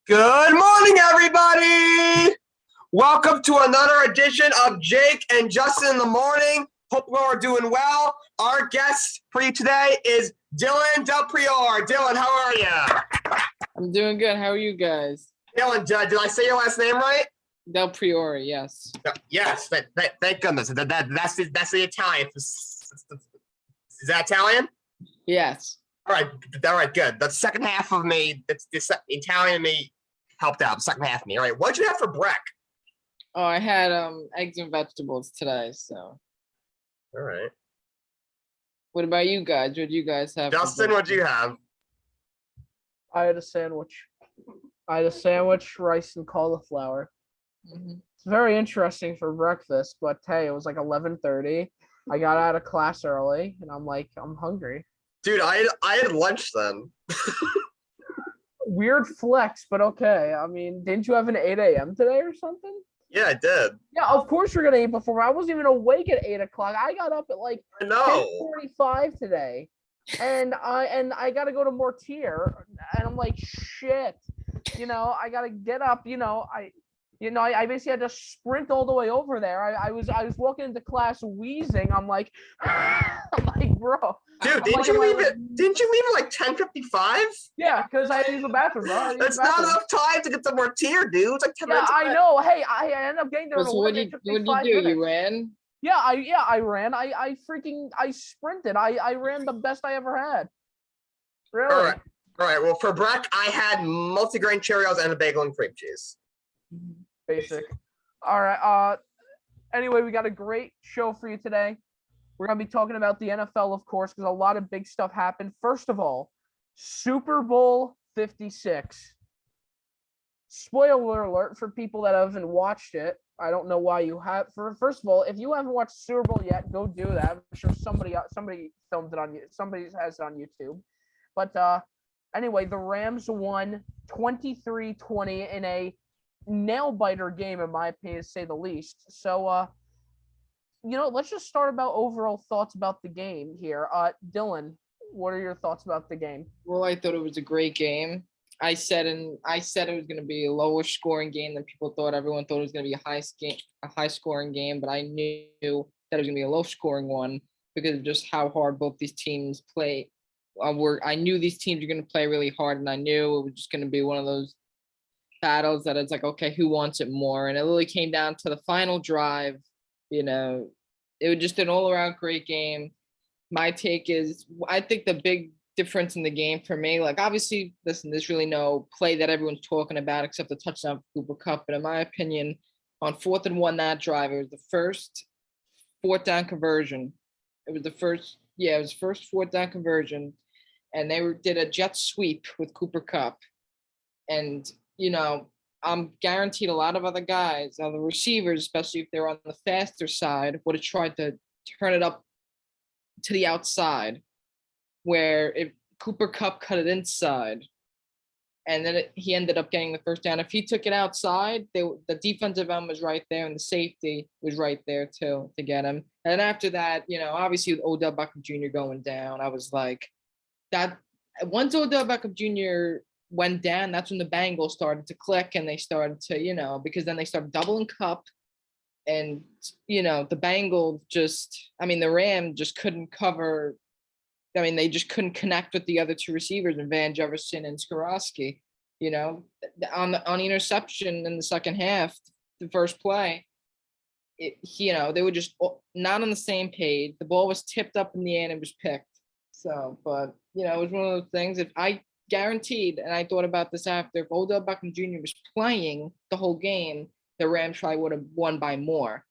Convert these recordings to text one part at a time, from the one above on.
Good morning, everybody! Welcome to another edition of Jake and Justin in the morning. Hope you all are doing well. Our guest for you today is Dylan Delpriore. Dylan, how are you? I'm doing good. How are you guys? Dylan, did I say your last name right? Delpriore, yes. Yes, thank goodness. That's the Italian. Is that Italian? Yes. All right, good. The second half of me, the Italian in me helped out. The second half of me. All right, what'd you have for brec? Oh, I had eggs and vegetables today, so. All right. What about you guys? What did you guys have? Justin, what'd you have? I had a sandwich. Rice and cauliflower. It's very interesting for breakfast, but hey, it was like 11:30. I got out of class early, and I'm hungry. Dude, I had lunch then. Weird flex, but okay. I mean, didn't you have an 8 a.m. today or something? Yeah, I did. Yeah, of course you're gonna eat before. I wasn't even awake at 8 o'clock. I got up at like 10:45 today, and I gotta go to Mortier, and I'm like, shit. I gotta get up. I basically had to sprint all the way over there. I was walking into class wheezing. I'm like, bro. Dude, didn't you leave at like 10:55? Yeah, because I had to use the bathroom, bro. That's not enough time to get to Mortier, dude. It's like 10 minutes. I know. Hey, I ended up getting there. So what did you do? You ran? Yeah, I ran. I sprinted. I ran the best I ever had. Really? All right. Well, for brec, I had multigrain Cheerios and a bagel and cream cheese. Basic. All right. Anyway, we got a great show for you today. We're going to be talking about the NFL, of course, because a lot of big stuff happened. First of all, Super Bowl 56. Spoiler alert for people that haven't watched it. I don't know why you have. First of all, if you haven't watched Super Bowl yet, go do that. I'm sure somebody filmed it on you. Somebody has it on YouTube. But anyway, the Rams won 23-20 in a nail-biter game, in my opinion, to say the least. So, let's just start about overall thoughts about the game here. Dylan, what are your thoughts about the game? Well, I thought it was a great game. I said it was going to be a lower scoring game than people thought. Everyone thought it was going to be a high scoring game, but I knew that it was going to be a low scoring one because of just how hard both these teams play. I knew these teams were going to play really hard, and I knew it was just going to be one of those battles that it's like, okay, who wants it more? And it really came down to the final drive. It was just an all-around great game. My take is, I think the big difference in the game for me, like obviously, listen, there's really no play that everyone's talking about except the touchdown for Cooper Kupp. But in my opinion, on 4th and 1 that drive, it was the first 4th down conversion. It was the first 4th down conversion, and they did a jet sweep with Cooper Kupp, and I'm guaranteed a lot of other guys, the receivers, especially if they're on the faster side, would have tried to turn it up to the outside, where if Cooper Kupp cut it inside, and then he ended up getting the first down. If he took it outside, the defensive end was right there, and the safety was right there too to get him. And after that, obviously with Odell Beckham Jr. going down, I was like, that once Odell Beckham Jr. went down, that's when the Bengals started to click, and they started to, because then they started doubling Kupp, and, the Bengals the Rams just couldn't cover. They just couldn't connect with the other two receivers, and Van Jefferson and Skorowski, on the interception in the second half, the first play, they were just not on the same page. The ball was tipped up in the air and it was picked. So, but, it was one of those things. If I guaranteed, and I thought about this after, if Odell Beckham Jr. was playing the whole game, the Rams probably would have won by more.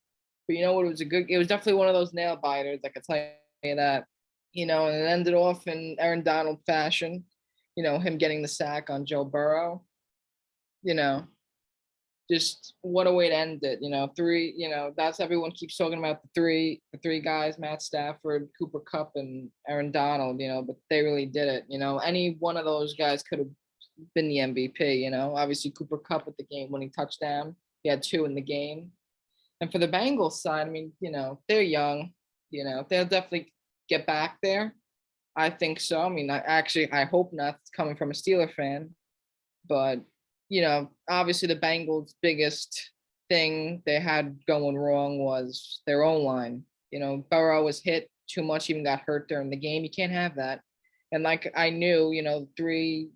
But you know what? It was definitely one of those nail biters. I could tell you that. And it ended off in Aaron Donald fashion. Him getting the sack on Joe Burrow. Just what a way to end it. That's everyone keeps talking about the three guys, Matt Stafford, Cooper Kupp, and Aaron Donald, but they really did it. Any one of those guys could have been the MVP, obviously Cooper Kupp with the game-winning touchdown. He had 2 in the game. And for the Bengals side, they're young, they'll definitely get back there. I think so. I hope not, coming from a Steeler fan, but obviously the Bengals' biggest thing they had going wrong was their own line. Burrow was hit too much, even got hurt during the game. You can't have that. And like I knew, three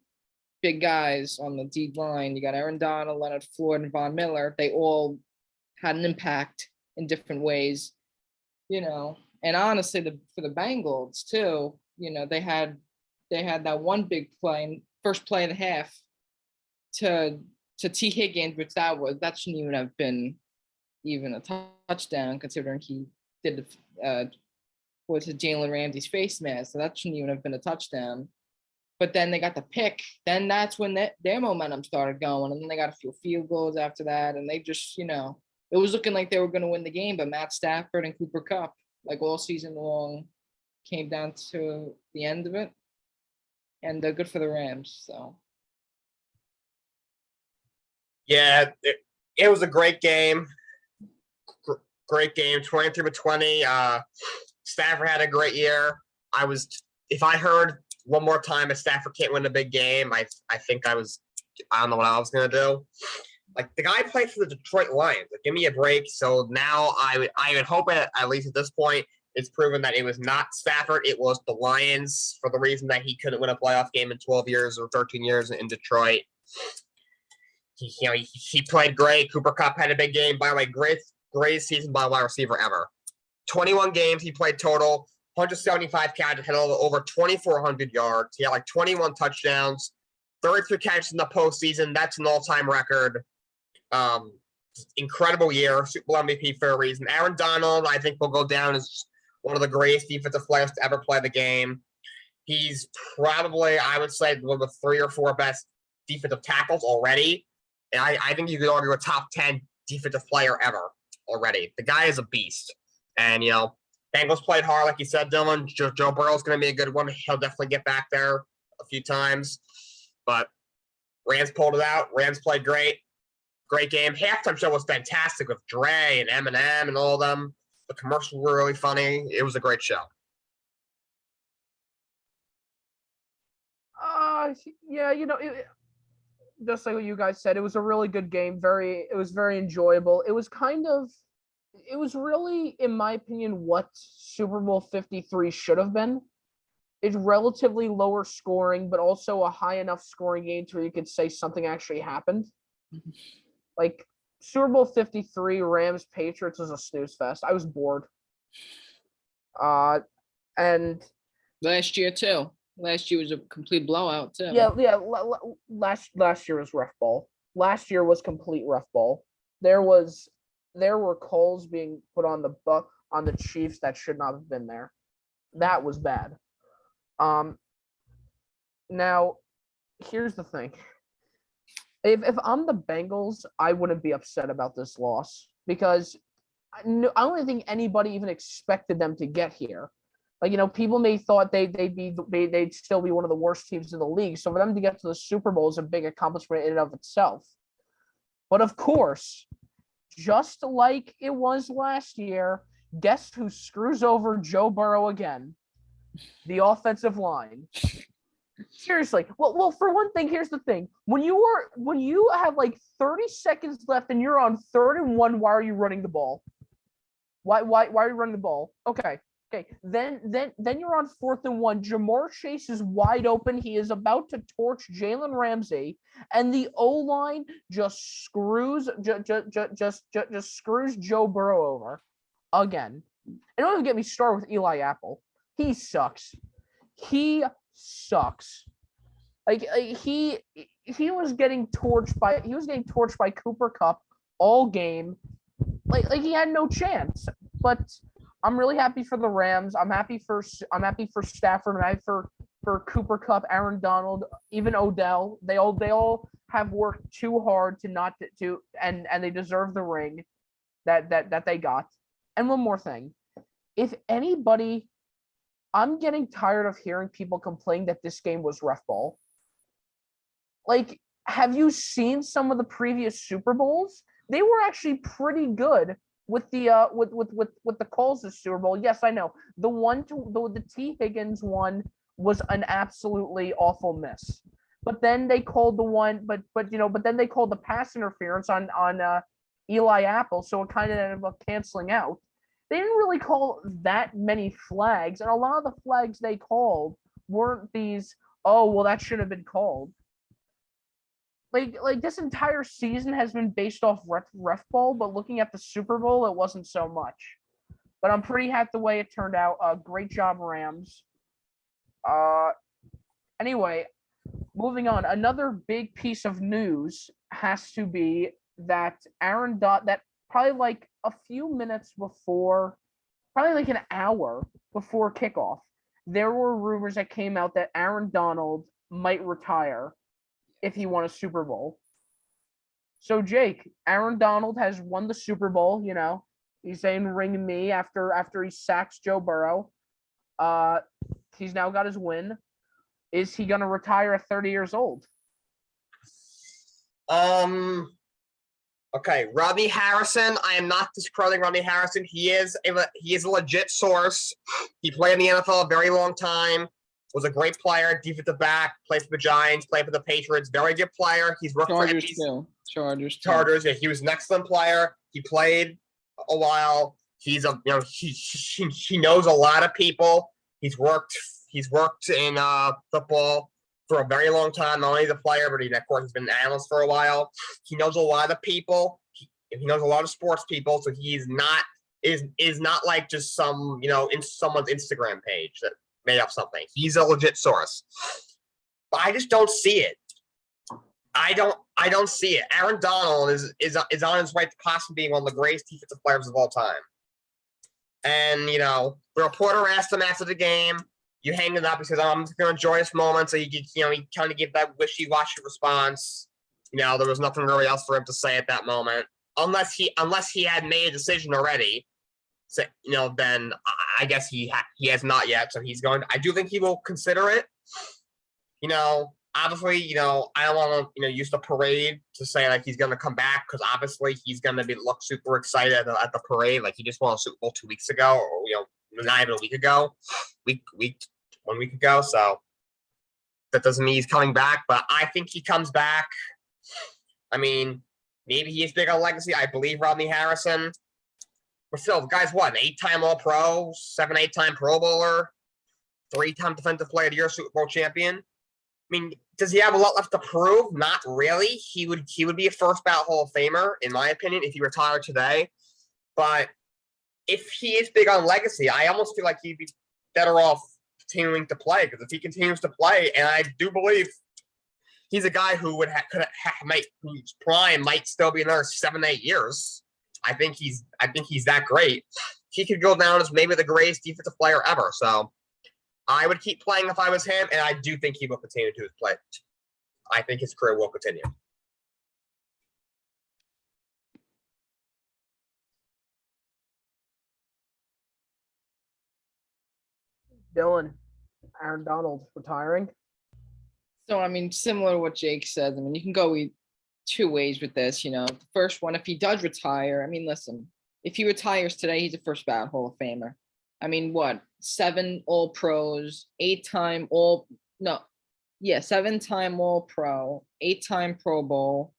big guys on the D line. You got Aaron Donald, Leonard Floyd, and Von Miller. They all had an impact in different ways. And honestly, for the Bengals too, they had that one big play, first play of the half, to T. Higgins, which that shouldn't even have been even a touchdown, considering he did was Jalen Ramsey's face mask, so that shouldn't even have been a touchdown. But then they got the pick. Then that's when their momentum started going, and then they got a few field goals after that, and they just, it was looking like they were going to win the game. But Matt Stafford and Cooper Kupp, like all season long, came down to the end of it, and they're good for the Rams. So. Yeah, it was a great game. Great game, 23-20. Stafford had a great year. If I heard one more time if Stafford can't win a big game, I think I don't know what I was going to do. Like, the guy played for the Detroit Lions. Like, give me a break. So now I would hope at least at this point it's proven that it was not Stafford. It was the Lions, for the reason that he couldn't win a playoff game in 12 years or 13 years in Detroit. He played great. Cooper Kupp had a big game. By the way, greatest season by a wide receiver ever. 21 games he played total, 175 catches, had over 2,400 yards. He had like 21 touchdowns, 33 catches in the postseason. That's an all-time record. Incredible year. Super Bowl MVP for a reason. Aaron Donald, I think, will go down as one of the greatest defensive players to ever play the game. He's probably, I would say, one of the 3 or 4 best defensive tackles already. And I think you could argue a top 10 defensive player ever already. The guy is a beast. And, Bengals played hard, like you said, Dylan. Joe Burrow's going to be a good one. He'll definitely get back there a few times. But Rams pulled it out. Rams played great. Great game. Halftime show was fantastic with Dre and Eminem and all of them. The commercials were really funny. It was a great show. Yeah, just like what you guys said, it was a really good game. It was very enjoyable. It was really, in my opinion, what Super Bowl 53 should have been. It's relatively lower scoring, but also a high enough scoring game to where you could say something actually happened. Like, Super Bowl 53, Rams Patriots was a snooze fest. I was bored. And last year too. Last year was a complete blowout too. Yeah. Last year was rough ball. Last year was complete rough ball. There were calls being put on the Chiefs that should not have been there. That was bad. Now, here's the thing. If I'm the Bengals, I wouldn't be upset about this loss because I don't think anybody even expected them to get here. Like, people may thought they'd still be one of the worst teams in the league. So for them to get to the Super Bowl is a big accomplishment in and of itself. But of course, just like it was last year, guess who screws over Joe Burrow again? The offensive line. Seriously. Well, for one thing, here's the thing. When you have like 30 seconds left and you're on 3rd and 1, why are you running the ball? Why are you running the ball? Okay. Then you're on 4th and 1. Jamar Chase is wide open. He is about to torch Jalen Ramsey, and the O-line just screws screws Joe Burrow over again. And don't even get me started with Eli Apple. He sucks. Like he was getting torched by Cooper Kupp all game. Like he had no chance. But I'm really happy for the Rams. I'm happy for Stafford. I'm happy for Cooper Kupp, Aaron Donald, even Odell. They all have worked too hard and they deserve the ring that they got. And one more thing. If anybody, I'm getting tired of hearing people complain that this game was ref ball. Like, have you seen some of the previous Super Bowls? They were actually pretty good with the calls this Super Bowl. Yes, I know. The T. Higgins one was an absolutely awful miss. But then they called the one, but then they called the pass interference on Eli Apple, so it kind of ended up canceling out. They didn't really call that many flags, and a lot of the flags they called weren't these. Oh well, that should have been called. Like this entire season has been based off ref ball, but looking at the Super Bowl, it wasn't so much. But I'm pretty happy the way it turned out. Great job, Rams. Anyway, moving on. Another big piece of news has to be that that probably like a few minutes before, probably like an hour before kickoff, there were rumors that came out that Aaron Donald might retire if he won a Super Bowl. So Jake, Aaron Donald has won the Super Bowl. He's saying "ring me" after he sacks Joe Burrow. He's now got his win. Is he gonna retire at 30 years old? Okay, Rodney Harrison. I am not discrediting Rodney Harrison. He is a legit source. He played in the NFL a very long time. Was a great player, defensive back. Played for the Giants. Played for the Patriots. Very good player. He's worked for Chargers. Yeah, he was an excellent player. He played a while. He's he knows a lot of people. He's worked in football for a very long time. Not only the player, but of course he's been an analyst for a while. He knows a lot of people. He knows a lot of sports people. So he's not is not like just some in someone's Instagram page that made up something. He's a legit source. But I just don't see it. I don't see it. Aaron Donald is on his way to possibly being one of the greatest defensive players of all time. And the reporter asked him after the game. You hang it up. He says, "I'm just going to enjoy this moment." So he kind of gave that wishy-washy response. There was nothing really else for him to say at that moment, unless he had made a decision already. So then I guess he has not yet. So he's going. I do think he will consider it. Obviously, I don't want to use the parade to say like he's going to come back, because obviously he's going to look super excited at the parade, like he just won a Super Bowl 2 weeks ago, or not even a week ago, 1 week ago. So that doesn't mean he's coming back, but I think he comes back. I mean, maybe he is big on legacy. I believe Rodney Harrison. But still, the guy's what, an 8-time All-Pro, 7-8-time Pro Bowler, 3-time Defensive Player of the Year, Super Bowl champion. I mean, does he have a lot left to prove? Not really. He would be a first ballot Hall of Famer, in my opinion, if he retired today. But if he is big on legacy, I almost feel like he'd be better off continuing to play, because if he continues to play, and I do believe he's a guy who whose prime might still be another 7-8 years. I think he's that great. He could go down as maybe the greatest defensive player ever. So I would keep playing if I was him, and I do think he will continue to play. I think his career will continue. Dylan, Aaron Donald retiring. So, I mean, similar to what Jake said, I mean, you can go two ways with this. The first one, if he does retire, I mean, listen, if he retires today, he's a first ballot Hall of Famer. I mean, what, 7 All-Pros, 7-time All-Pro, 8-time Pro Bowl,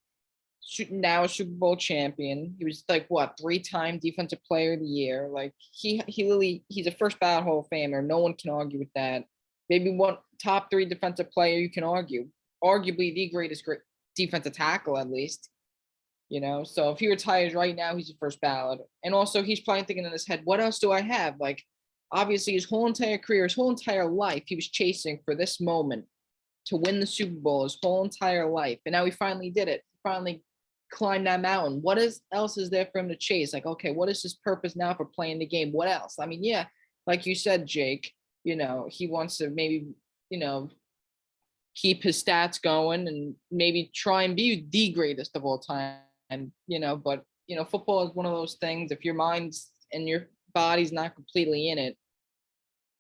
now Super Bowl champion. He was like, what, 3-time Defensive Player of the Year. Like, he's a first ballot Hall of Famer. No one can argue with that. Maybe one top 3 defensive player you can argue. Arguably the greatest defensive tackle, at least. So if he retires right now, he's the first ballot. And also, he's probably thinking in his head, what else do I have? Like, obviously, his whole entire career, his whole entire life, he was chasing for this moment to win the Super Bowl his whole entire life. And now he finally did it. He finally climbed that mountain. What else is there for him to chase? Like, okay, what is his purpose now for playing the game? What else? I mean, yeah, like you said, Jake, he wants to maybe, keep his stats going and maybe try and be the greatest of all time. But football is one of those things. If your mind's and your body's not completely in it,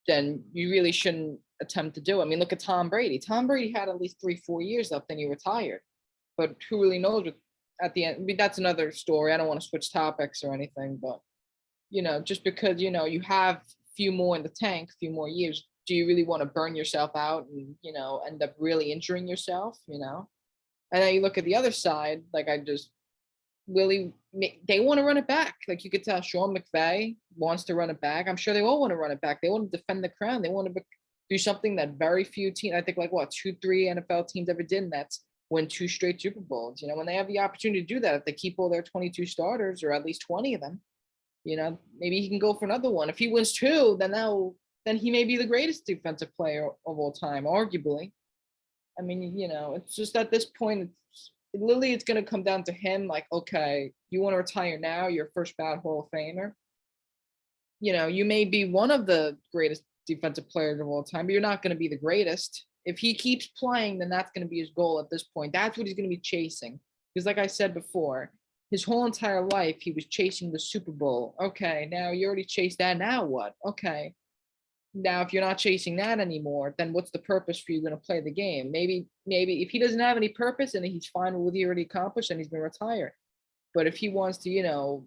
then you really shouldn't attempt to do it. I mean, look at Tom Brady. Tom Brady had at least 3-4 years left, then he retired. But who really knows at the end? I mean, that's another story. I don't want to switch topics or anything, but just because you have a few more in the tank, a few more years, do you really want to burn yourself out and, end up really injuring yourself, And then you look at the other side, like they want to run it back. Like you could tell Sean McVay wants to run it back. I'm sure they all want to run it back. They want to defend the crown. They want to do something that very few teams, I think 2, 3 NFL teams ever did, and that's win 2 straight Super Bowls. When they have the opportunity to do that, if they keep all their 22 starters or at least 20 of them, maybe he can go for another one. If he wins 2, then he may be the greatest defensive player of all time, arguably. I mean, it's just at this point, it's going to come down to him. Like, okay, you want to retire now? You're first ballot Hall of Famer. You may be one of the greatest defensive players of all time, but you're not going to be the greatest. If he keeps playing, then that's going to be his goal at this point. That's what he's going to be chasing. Because like I said before, his whole entire life, he was chasing the Super Bowl. Okay, now you already chased that. Now what? Okay. Now, if you're not chasing that anymore, then what's the purpose for you going to play the game? Maybe if he doesn't have any purpose and he's fine with what he already accomplished, then he's going to retire. But if he wants to,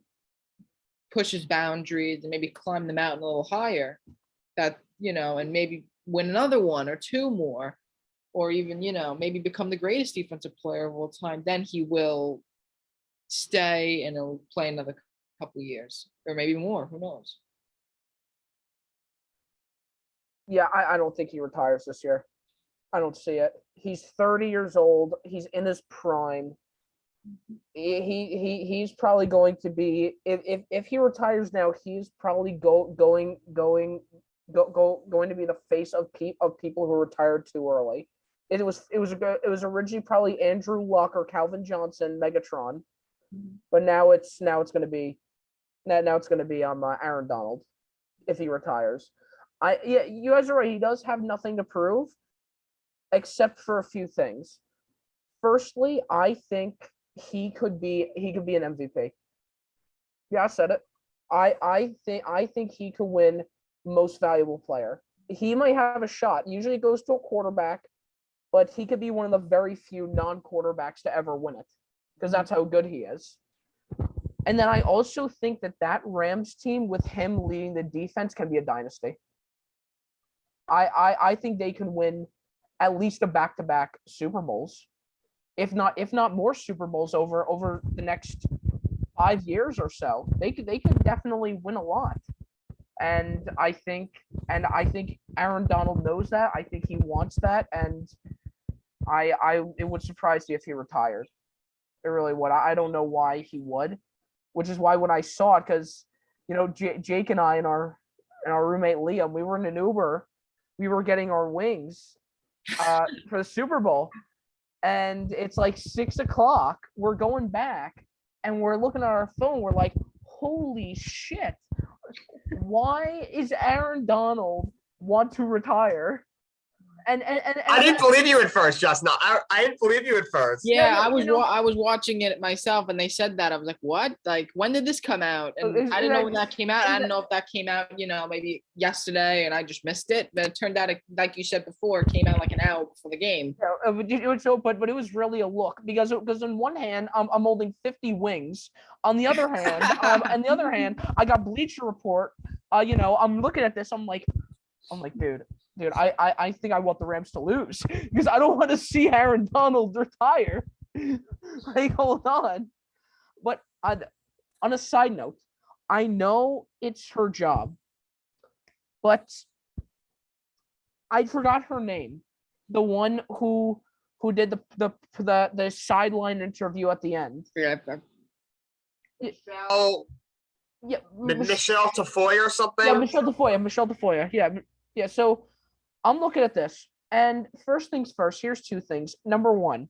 push his boundaries and maybe climb the mountain a little higher, and maybe win another 1 or 2 more, or even, maybe become the greatest defensive player of all time, then he will stay and he'll play another couple of years or maybe more. Who knows? Yeah, I don't think he retires this year. I don't see it. He's 30 years old. He's in his prime. He's probably going to be, if he retires now, he's probably going to be the face of people who retired too early. It was originally probably Andrew Luck or Calvin Johnson, Megatron, but now it's going to be Aaron Donald if he retires. You guys are right. He does have nothing to prove, except for a few things. Firstly, I think he could be an MVP. Yeah, I said it. I think he could win most valuable player. He might have a shot. Usually it goes to a quarterback, but he could be one of the very few non-quarterbacks to ever win it because that's how good he is. And then I also think that Rams team with him leading the defense can be a dynasty. I think they can win at least a back-to-back Super Bowls, if not more Super Bowls over the next 5 years or so. They could definitely win a lot. And I think Aaron Donald knows that. I think he wants that, and it would surprise me if he retired. It really would. I don't know why he would, which is why when I saw it, because Jake and I and our roommate Liam, we were in an Uber. We were getting our wings for the Super Bowl, and it's like 6:00. We're going back, and we're looking at our phone. We're like, "Holy shit! Why is Aaron Donald want to retire?" And I didn't believe you at first, Justin. I didn't believe you at first. Yeah, I was watching it myself, and they said that. I was like, "What? Like, when did this come out?" And I didn't know when that came out. I don't know if that came out, maybe yesterday, and I just missed it. But it turned out, like you said before, it came out like an hour before the game. But it was really a look because on one hand, I'm holding 50 wings. On the other hand, I got Bleacher Report. I'm looking at this. I'm like, dude, I think I want the Rams to lose because I don't want to see Aaron Donald retire. Like, hold on. But on a side note, I know it's her job, but I forgot her name. The one who did the sideline interview at the end. Yeah. Michelle Tafoya or something? Yeah, Michelle Tafoya. Yeah. So I'm looking at this, and first things first, here's 2 things. Number 1,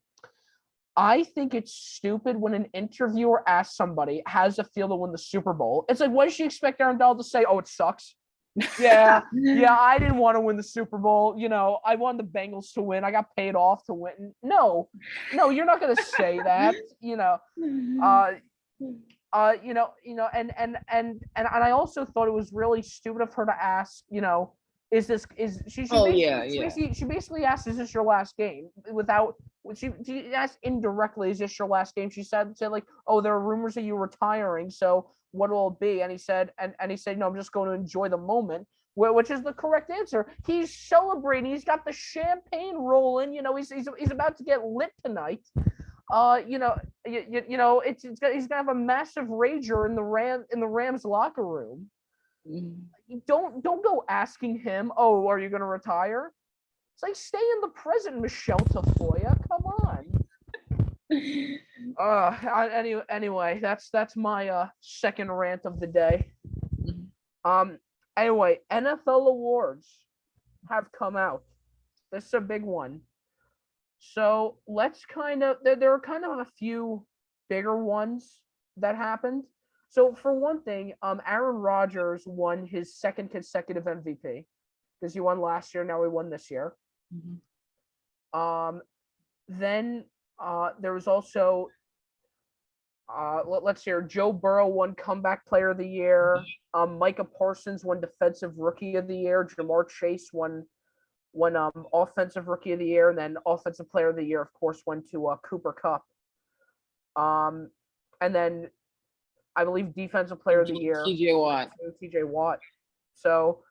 I think it's stupid when an interviewer asks somebody, "How's it feel to win the Super Bowl?" It's like, what does she expect Aaron Donald to say? "Oh, it sucks." Yeah, I didn't want to win the Super Bowl. I wanted the Bengals to win. I got paid off to win. No, you're not gonna say that. And I also thought it was really stupid of her to ask, she basically asked, "Is this your last game?" She asked indirectly, "Is this your last game?" She said like, "Oh, there are rumors of you retiring, so what will it be?" And he said, "No, I'm just going to enjoy the moment." which is the correct answer. He's celebrating. He's got the champagne rolling. He's about to get lit tonight. He's gonna have a massive rager in the Rams locker room. Don't go asking him, oh, are you gonna retire? It's like, stay in the present, Michelle Tafoya. Come on. Anyway, that's my second rant of the day. Anyway, NFL awards have come out. This is a big one. So let's there are kind of a few bigger ones that happened. So for one thing, Aaron Rodgers won his second consecutive MVP because he won last year. Now he won this year. Then there was also let's hear, Joe Burrow won Comeback Player of the Year. Micah Parsons won Defensive Rookie of the Year. Jamar Chase won Offensive Rookie of the Year, and then Offensive Player of the Year, of course, went to Cooper Kupp. And then I believe Defensive Player of the Year, TJ Watt. So,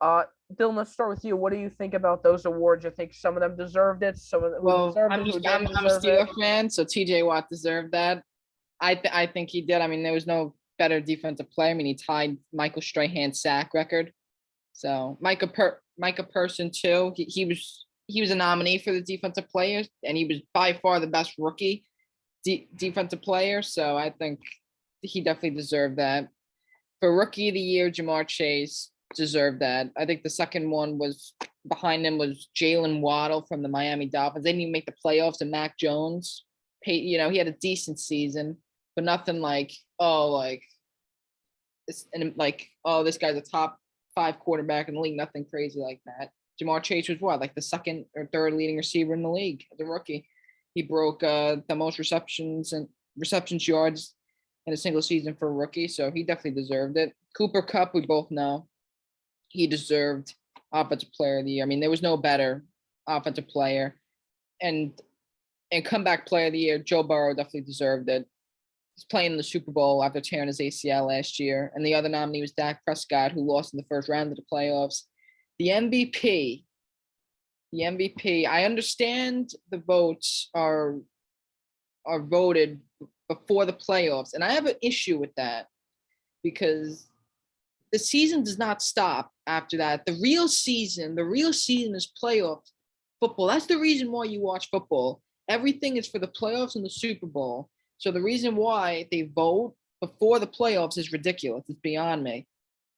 Dylan, let's start with you. What do you think about those awards? You think some of them deserved it? Some of them deserved it. I'm a Steelers fan, so TJ Watt deserved that. I think he did. I mean, there was no better defensive player. I mean, he tied Michael Strahan's sack record. So Micah Person too. He was a nominee for the defensive players, and he was by far the best rookie defensive player. So I think he definitely deserved that. For Rookie of the Year, Jamar Chase deserved that. I think the second one was behind him was Jalen Waddle from the Miami Dolphins. They didn't even make the playoffs, and Mac Jones. He had a decent season, but nothing like this guy's a top 5 quarterback in the league. Nothing crazy like that. Jamar Chase was like the second or third leading receiver in the league as a rookie. He broke the most receptions yards in a single season for a rookie, so he definitely deserved it. Cooper Kupp, we both know, he deserved Offensive Player of the Year. I mean, there was no better offensive player. And Comeback Player of the Year, Joe Burrow definitely deserved it. He's playing in the Super Bowl after tearing his ACL last year. And the other nominee was Dak Prescott, who lost in the first round of the playoffs. The MVP, I understand the votes are voted before the playoffs. And I have an issue with that because the season does not stop after that. The real season is playoff football. That's the reason why you watch football. Everything is for the playoffs and the Super Bowl. So the reason why they vote before the playoffs is ridiculous. It's beyond me.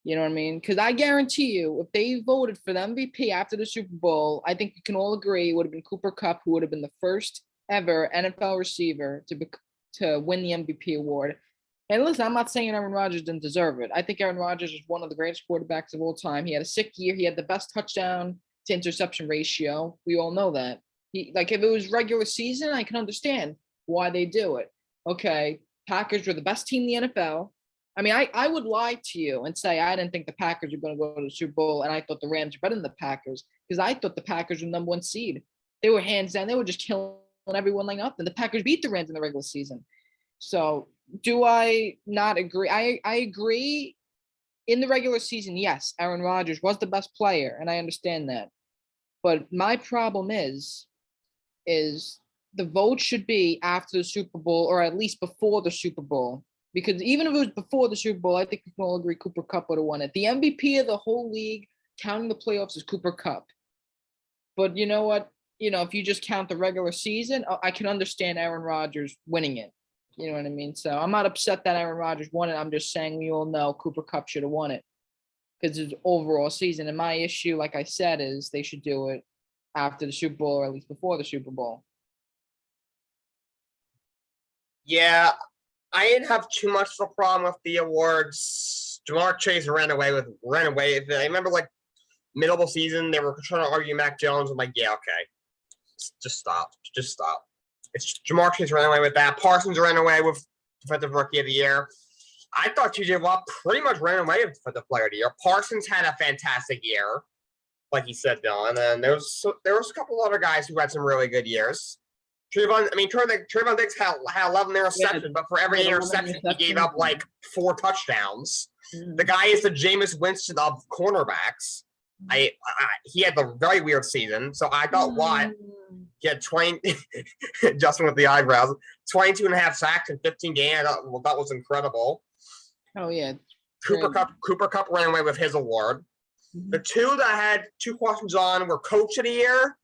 You know what I mean? Because I guarantee you, if they voted for the MVP after the Super Bowl, I think we can all agree it would have been Cooper Kupp, who would have been the first ever NFL receiver to win the MVP award. And listen, I'm not saying Aaron Rodgers didn't deserve it. I think Aaron Rodgers is one of the greatest quarterbacks of all time. He had a sick year. He had the best touchdown to interception ratio. We all know that. If it was regular season, I can understand why they do it. Okay, Packers were the best team in the NFL. I mean, I would lie to you and say I didn't think the Packers were going to go to the Super Bowl, and I thought the Rams were better than the Packers because I thought the Packers were number 1 seed. They were hands down. They were just killing everyone like nothing. The Packers beat the Rams in the regular season. So do I not agree? I agree in the regular season, yes, Aaron Rodgers was the best player, and I understand that. But my problem is the vote should be after the Super Bowl or at least before the Super Bowl. Because even if it was before the Super Bowl, I think we can all agree Cooper Kupp would have won it. The MVP of the whole league, counting the playoffs, is Cooper Kupp. But you know what? If you just count the regular season, I can understand Aaron Rodgers winning it. You know what I mean? So I'm not upset that Aaron Rodgers won it. I'm just saying we all know Cooper Kupp should have won it because it's overall season. And my issue, like I said, is they should do it after the Super Bowl or at least before the Super Bowl. Yeah, I didn't have too much of a problem with the awards. Jamar Chase ran away with it. I remember middle of the season, they were trying to argue Mac Jones. I'm like, yeah, okay. Just stop. It's Jamar Chase ran away with that. Parsons ran away with Defensive Rookie of the Year. I thought TJ Watt pretty much ran away with Defensive Player of the Year. Parsons had a fantastic year, like he said, Dylan. And then there was a couple other guys who had some really good years. Trayvon Diggs had 11 interceptions, but for every Yeah, 11 interception, he gave up interceptions. like 4 touchdowns. Mm. The guy is the Jameis Winston of cornerbacks. He had a very weird season, so I thought he had 20 Justin with the eyebrows, 22 and a half sacks in 15 games. I thought, that was incredible. Oh yeah. Cooper Great. Cup ran away with his award. Mhm. The two that I had 2 questions on were Coach of the Year.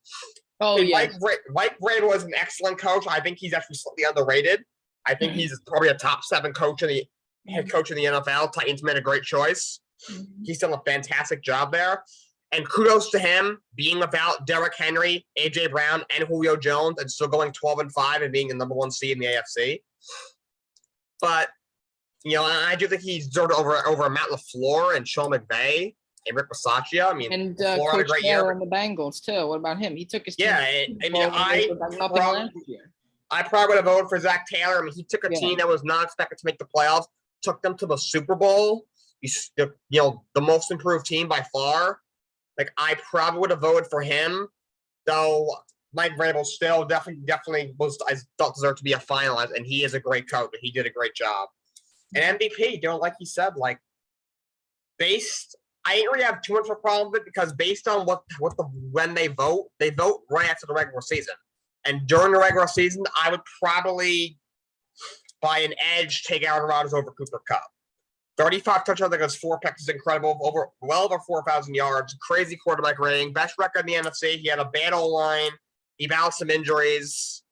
Oh yeah. Mike Vrabel was an excellent coach. I think he's actually slightly underrated. I think he's probably a top 7 coach in the head coach in the NFL. Titans made a great choice. He's done a fantastic job there. And kudos to him being without Derrick Henry, AJ Brown, and Julio Jones, and still going 12-5 and being the number 1 seed in the AFC. But I do think he's deserved over Matt LaFleur and Sean McVay and Rick Bisaccia. I mean, And LaFleur had a Coach great Taylor year. and the Bengals too. What about him? He took his team. Yeah, I probably would have voted for Zach Taylor. I mean, he took a team that was not expected to make the playoffs, took them to the Super Bowl. He's the most improved team by far. Like, I probably would have voted for him, though Mike Vrabel still definitely was, I thought, deserved to be a finalist, and he is a great coach, and he did a great job. And MVP, like he said, like, I ain't really have too much of a problem with it because based on when they vote right after the regular season. And during the regular season, I would probably, by an edge, take Aaron Rodgers over Cooper Kupp. 35 touchdowns against 4 picks is incredible. Well over 4,000 yards. Crazy quarterback rating. Best record in the NFC. He had a bad O-line. He battled some injuries.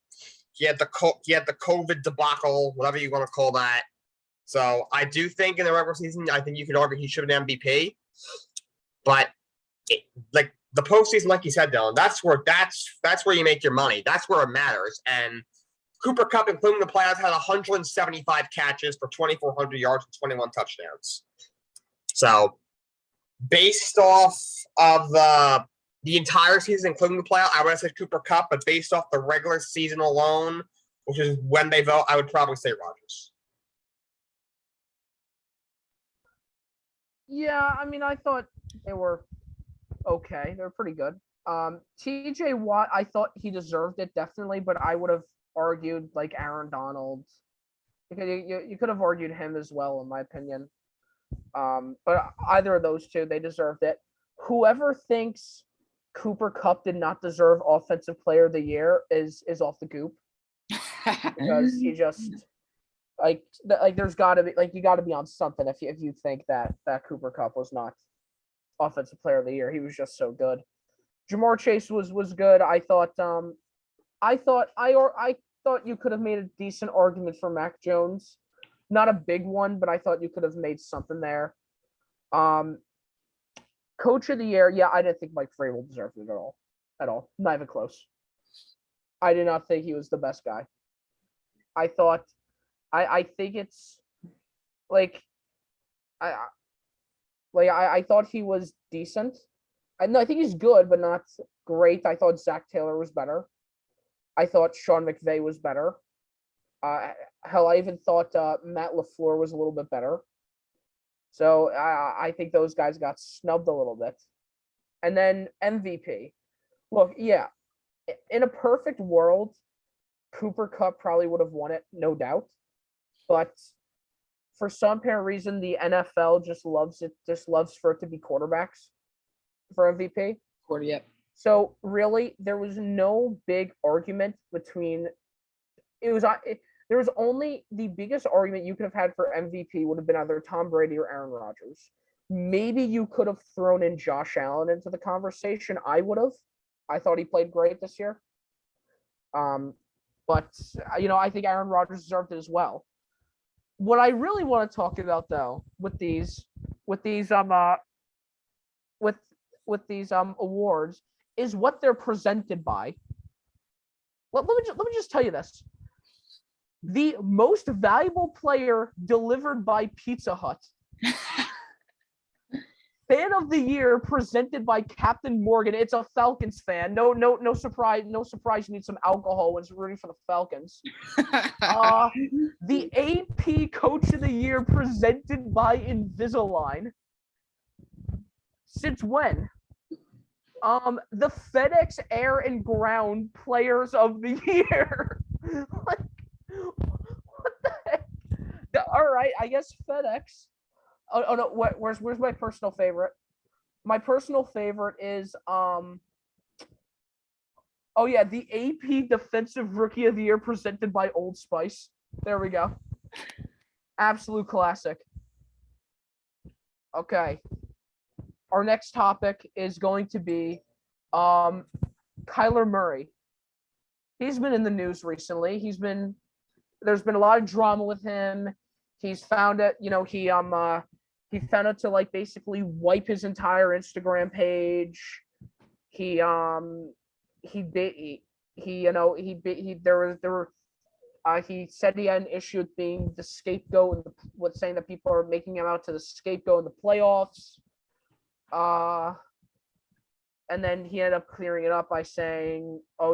He had the COVID debacle, whatever you want to call that. So I do think in the regular season, I think you could argue he should have been MVP. But like the postseason, like you said, Dylan, that's where you make your money. That's where it matters. And Cooper Kupp, including the playoffs, had 175 catches for 2,400 yards and 21 touchdowns. So, based off of the entire season, including the playoff, I would have said Cooper Kupp, but based off the regular season alone, which is when they vote, I would probably say Rodgers. Yeah, I mean, I thought they were okay. They were pretty good. TJ Watt, I thought he deserved it definitely, but I would have argued like Aaron Donald. Because you could have argued him as well, in my opinion. But either of those two, they deserved it. Whoever thinks Cooper Kupp did not deserve Offensive Player of the Year is off the goop. Because he just like there's gotta be you gotta be on something if you think that Cooper Kupp was not Offensive Player of the Year. He was just so good. Jamar Chase was good. I thought you could have made a decent argument for Mac Jones. Not a big one, but I thought you could have made something there. Coach of the Year, yeah, I didn't think Mike Vrabel deserved it at all. Not even close. I did not think he was the best guy. I think it's I thought he was decent. I think he's good, but not great. I thought Zach Taylor was better. I thought Sean McVay was better. Hell, I even thought Matt LaFleur was a little bit better. So I think those guys got snubbed a little bit. And then MVP. Look, yeah, in a perfect world, Cooper Kupp probably would have won it, no doubt. But for some apparent reason, the NFL just loves for it to be quarterbacks for MVP. Yep. So really, there was no big argument between. There was only the biggest argument you could have had for MVP would have been either Tom Brady or Aaron Rodgers. Maybe you could have thrown in Josh Allen into the conversation. I would have. I thought he played great this year. But I think Aaron Rodgers deserved it as well. What I really want to talk about though with these awards is what they're presented by. Let me just tell you this. The most valuable player delivered by Pizza Hut. Fan of the Year presented by Captain Morgan. It's a Falcons fan. No surprise. No surprise. You need some alcohol when it's rooting for the Falcons. The AP Coach of the Year presented by Invisalign. Since when? The FedEx Air and Ground Players of the Year. Like, what the heck? All right, I guess FedEx. Oh no, where's my personal favorite? My personal favorite is oh yeah, the AP Defensive Rookie of the Year presented by Old Spice. There we go. Absolute classic. Okay. Our next topic is going to be Kyler Murray. He's been in the news recently. There's been a lot of drama with him. He's found it, he found out to like basically wipe his entire Instagram page. He said he had an issue with being the scapegoat and with saying that people are making him out to the scapegoat in the playoffs. And then he ended up clearing it up by saying, "Oh,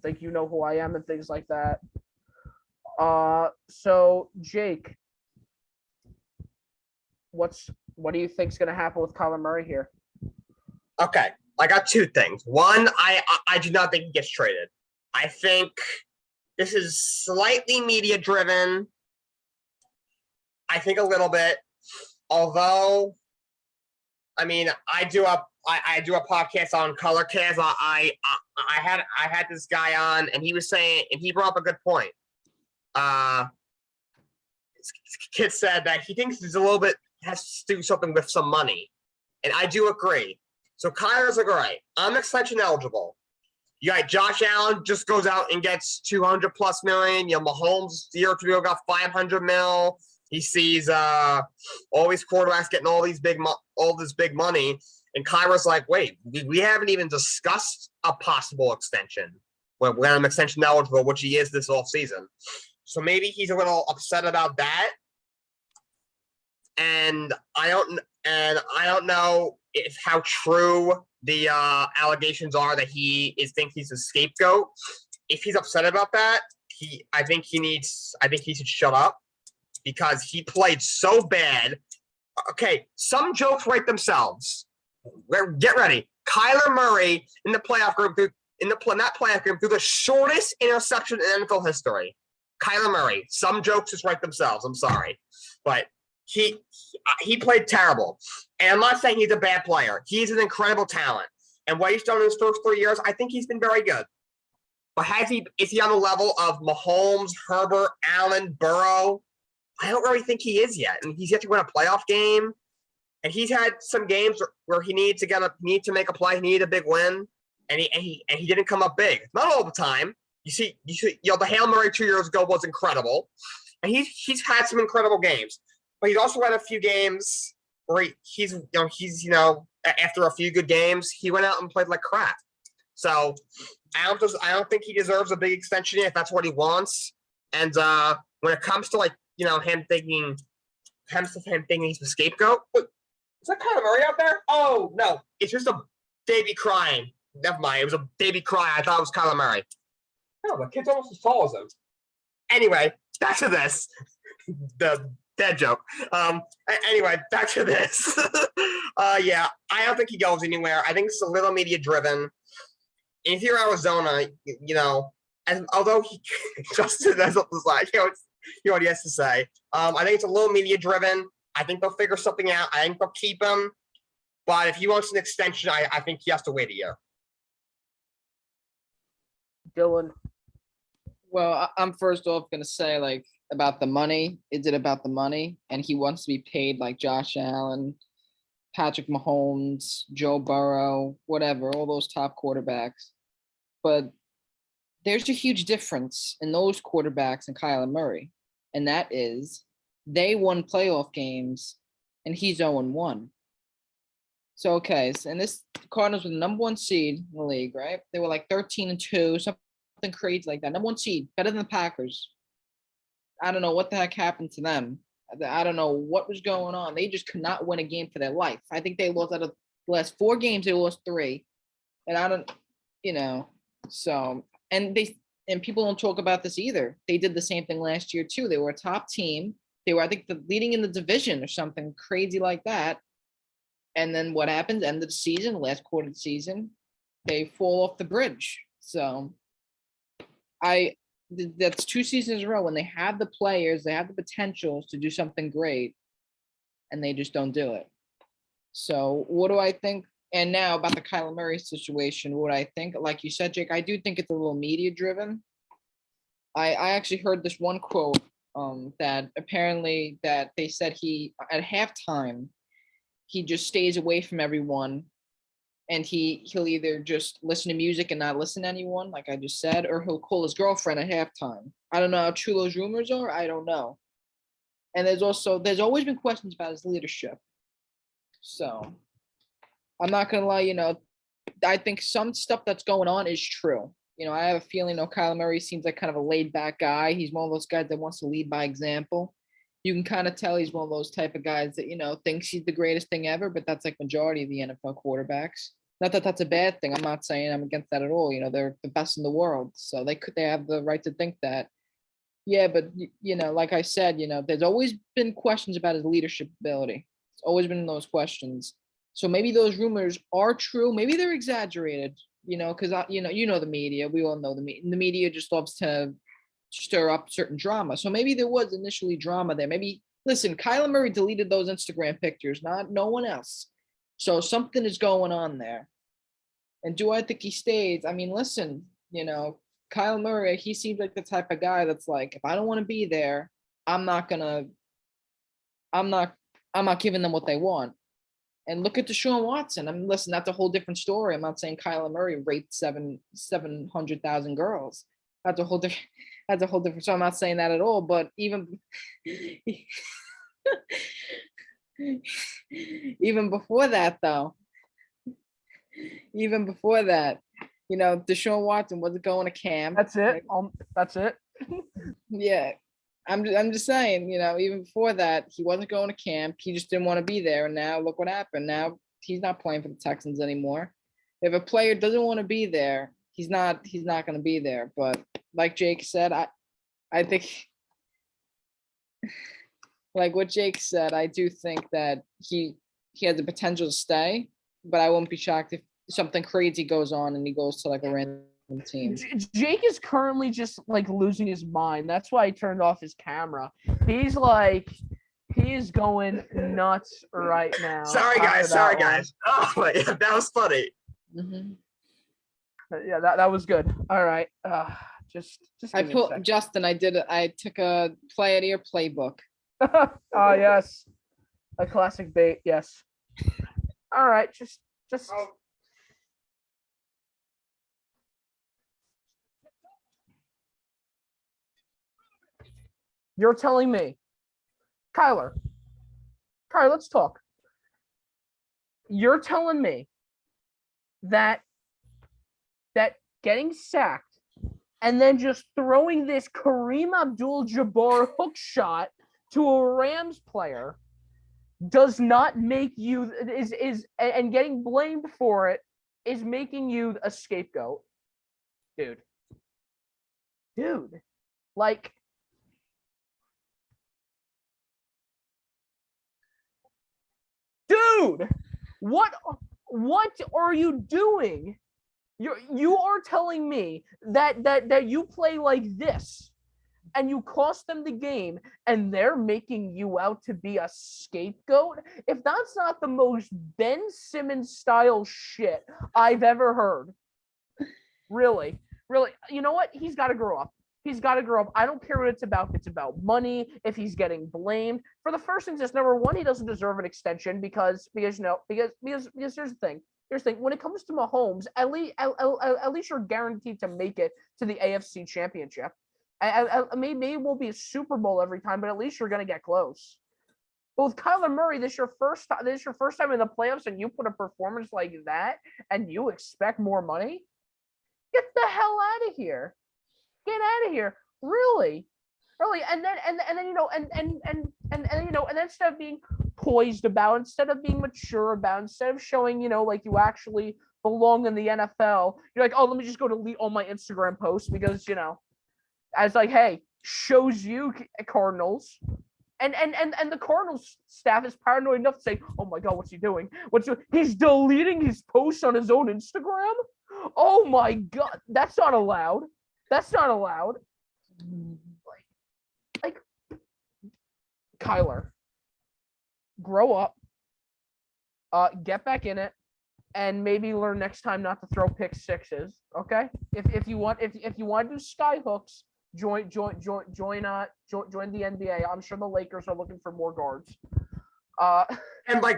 like who I am" and things like that. So Jake, what do you think's gonna happen with Kyler Murray here? Okay, I got two things. One, I do not think he gets traded. I think this is slightly media driven. I think a little bit, although, I mean, I do a podcast on Colorcast. I had this guy on, and he was saying, and he brought up a good point. This kid said that he thinks he's a little bit has to do something with some money, and I do agree. So Kyler's like, all right, I'm extension eligible. You got Josh Allen just goes out and gets 200+ million. Mahomes the year or two ago got 500 mil. He sees all these quarterbacks getting all this big money, and Kyler's like, wait, we haven't even discussed a possible extension when I'm extension eligible, which he is this offseason. So maybe he's a little upset about that. And I don't know how true the allegations are that he thinks he's a scapegoat. If he's upset about that, I think he should shut up because he played so bad. Okay, some jokes write themselves. Get ready. Kyler Murray in the playoff group threw the shortest interception in NFL history. Kyler Murray. Some jokes just write themselves. I'm sorry, but he played terrible. And I'm not saying he's a bad player. He's an incredible talent. And what he's done in his first 3 years, I think he's been very good. But is he on the level of Mahomes, Herbert, Allen, Burrow? I don't really think he is yet. And he's yet to win a playoff game. And he's had some games where he needs to make a play. He needed a big win. And he didn't come up big. Not all the time. You see, the Hail Murray 2 years ago was incredible. And he's had some incredible games. But he's also had a few games where he's after a few good games, he went out and played like crap. So I don't think he deserves a big extension if that's what he wants. And when it comes to him thinking he's the scapegoat, is that Kyler Murray out there? Oh no, it's just a baby crying. Never mind, it was a baby crying. I thought it was Kyler Murray. No, the kid's almost as tall as him. Anyway, back to this. The dead joke. Anyway, back to this. Yeah, I don't think he goes anywhere. I think it's a little media driven. If you're Arizona, although Justin was like, what he has to say. I think it's a little media driven. I think they'll figure something out. I think they'll keep him. But if he wants an extension, I think he has to wait a year. Dylan. Well, I'm first off going to say, about the money. Is it about the money? And he wants to be paid like Josh Allen, Patrick Mahomes, Joe Burrow, whatever, all those top quarterbacks. But there's a huge difference in those quarterbacks and Kyler Murray. And that is they won playoff games and he's 0-1. So, okay. And this Cardinals were the number 1 seed in the league, right? They were like 13-2, something crazy like that. Number 1 seed, better than the Packers. I don't know what the heck happened to them. I don't know what was going on. They just could not win a game for their life. I think they lost out of the last 4 games. They lost 3. And I don't, so, and people don't talk about this either. They did the same thing last year too. They were a top team. They were, I think, leading in the division or something crazy like that. And then what happened? End of the season, last quarter of the season, they fall off the bridge. So that's 2 seasons in a row when they have the players, they have the potentials to do something great, and they just don't do it. So what do I think? And now about the Kyler Murray situation, what I think, like you said, Jake, I do think it's a little media driven. I actually heard this one quote that apparently that they said he at halftime he just stays away from everyone, and he'll either just listen to music and not listen to anyone, like I just said, or he'll call his girlfriend at halftime. I don't know how true those rumors are. I don't know. And there's always been questions about his leadership. So I'm not gonna lie, I think some stuff that's going on is true. I have a feeling, Kyler Murray seems like kind of a laid back guy. He's one of those guys that wants to lead by example. You can kind of tell he's one of those type of guys that, thinks he's the greatest thing ever, but that's like majority of the NFL quarterbacks. Not that that's a bad thing. I'm not saying I'm against that at all. They're the best in the world. So they have the right to think that. Yeah, but like I said, there's always been questions about his leadership ability. It's always been those questions. So maybe those rumors are true. Maybe they're exaggerated, because the media. We all know the media. The media just loves to stir up certain drama. So maybe there was initially drama there. Maybe, listen, Kyler Murray deleted those Instagram pictures, no one else. So something is going on there. And do I think he stays? I mean, listen, Kyler Murray, he seems like the type of guy that's like, if I don't want to be there, I'm not giving them what they want. And look at Deshaun Watson. I mean, listen, that's a whole different story. I'm not saying Kyler Murray raped 700,000 girls. That's a whole different. So I'm not saying that at all. But even before that, though, Deshaun Watson wasn't going to camp. That's it. That's it. Yeah. I'm just saying, even before that, he wasn't going to camp. He just didn't want to be there. And now look what happened. Now he's not playing for the Texans anymore. If a player doesn't want to be there, he's not going to be there. But like Jake said, I think like what Jake said, I do think that he has the potential to stay, but I won't be shocked if something crazy goes on and he goes to like a random team. Jake is currently just like losing his mind. That's why he turned off his camera. He is going nuts right now. Sorry guys. Oh, yeah, that was funny. Mm-hmm. Yeah, that was good. All right. Just I put Justin. I took a play it ear playbook. Oh yes, a classic bait. Yes. All right. Just. You're telling me, Kyler, let's talk. You're telling me that getting sacked and then just throwing this Kareem Abdul-Jabbar hook shot to a Rams player does not make you and getting blamed for it is making you a scapegoat, dude. Like. Dude, what are you doing? You are telling me that you play like this and you cost them the game and they're making you out to be a scapegoat? If that's not the most Ben Simmons style shit I've ever heard. Really. You know what? He's got to grow up. I don't care what it's about. If it's about money, if he's getting blamed. For the first thing is, number one, he doesn't deserve an extension because here's the thing. When it comes to Mahomes, at least you're guaranteed to make it to the AFC Championship. Maybe it won't be a Super Bowl every time, but at least you're gonna get close. But with Kyler Murray, this is your first time in the playoffs, and you put a performance like that, and you expect more money? Get the hell out of here. Get out of here. Really. And then instead of being poised about, instead of being mature about, instead of showing, like you actually belong in the NFL, you're like, oh, let me just go delete all my Instagram posts because, as like, hey, shows you Cardinals. And the Cardinals staff is paranoid enough to say, "Oh my God, what's he doing? He's deleting his posts on his own Instagram? Oh my God, that's not allowed. That's not allowed." Like Kyler, grow up, get back in it, and maybe learn next time not to throw pick sixes. Okay, if you want to do sky hooks, join the NBA. I'm sure the Lakers are looking for more guards. And by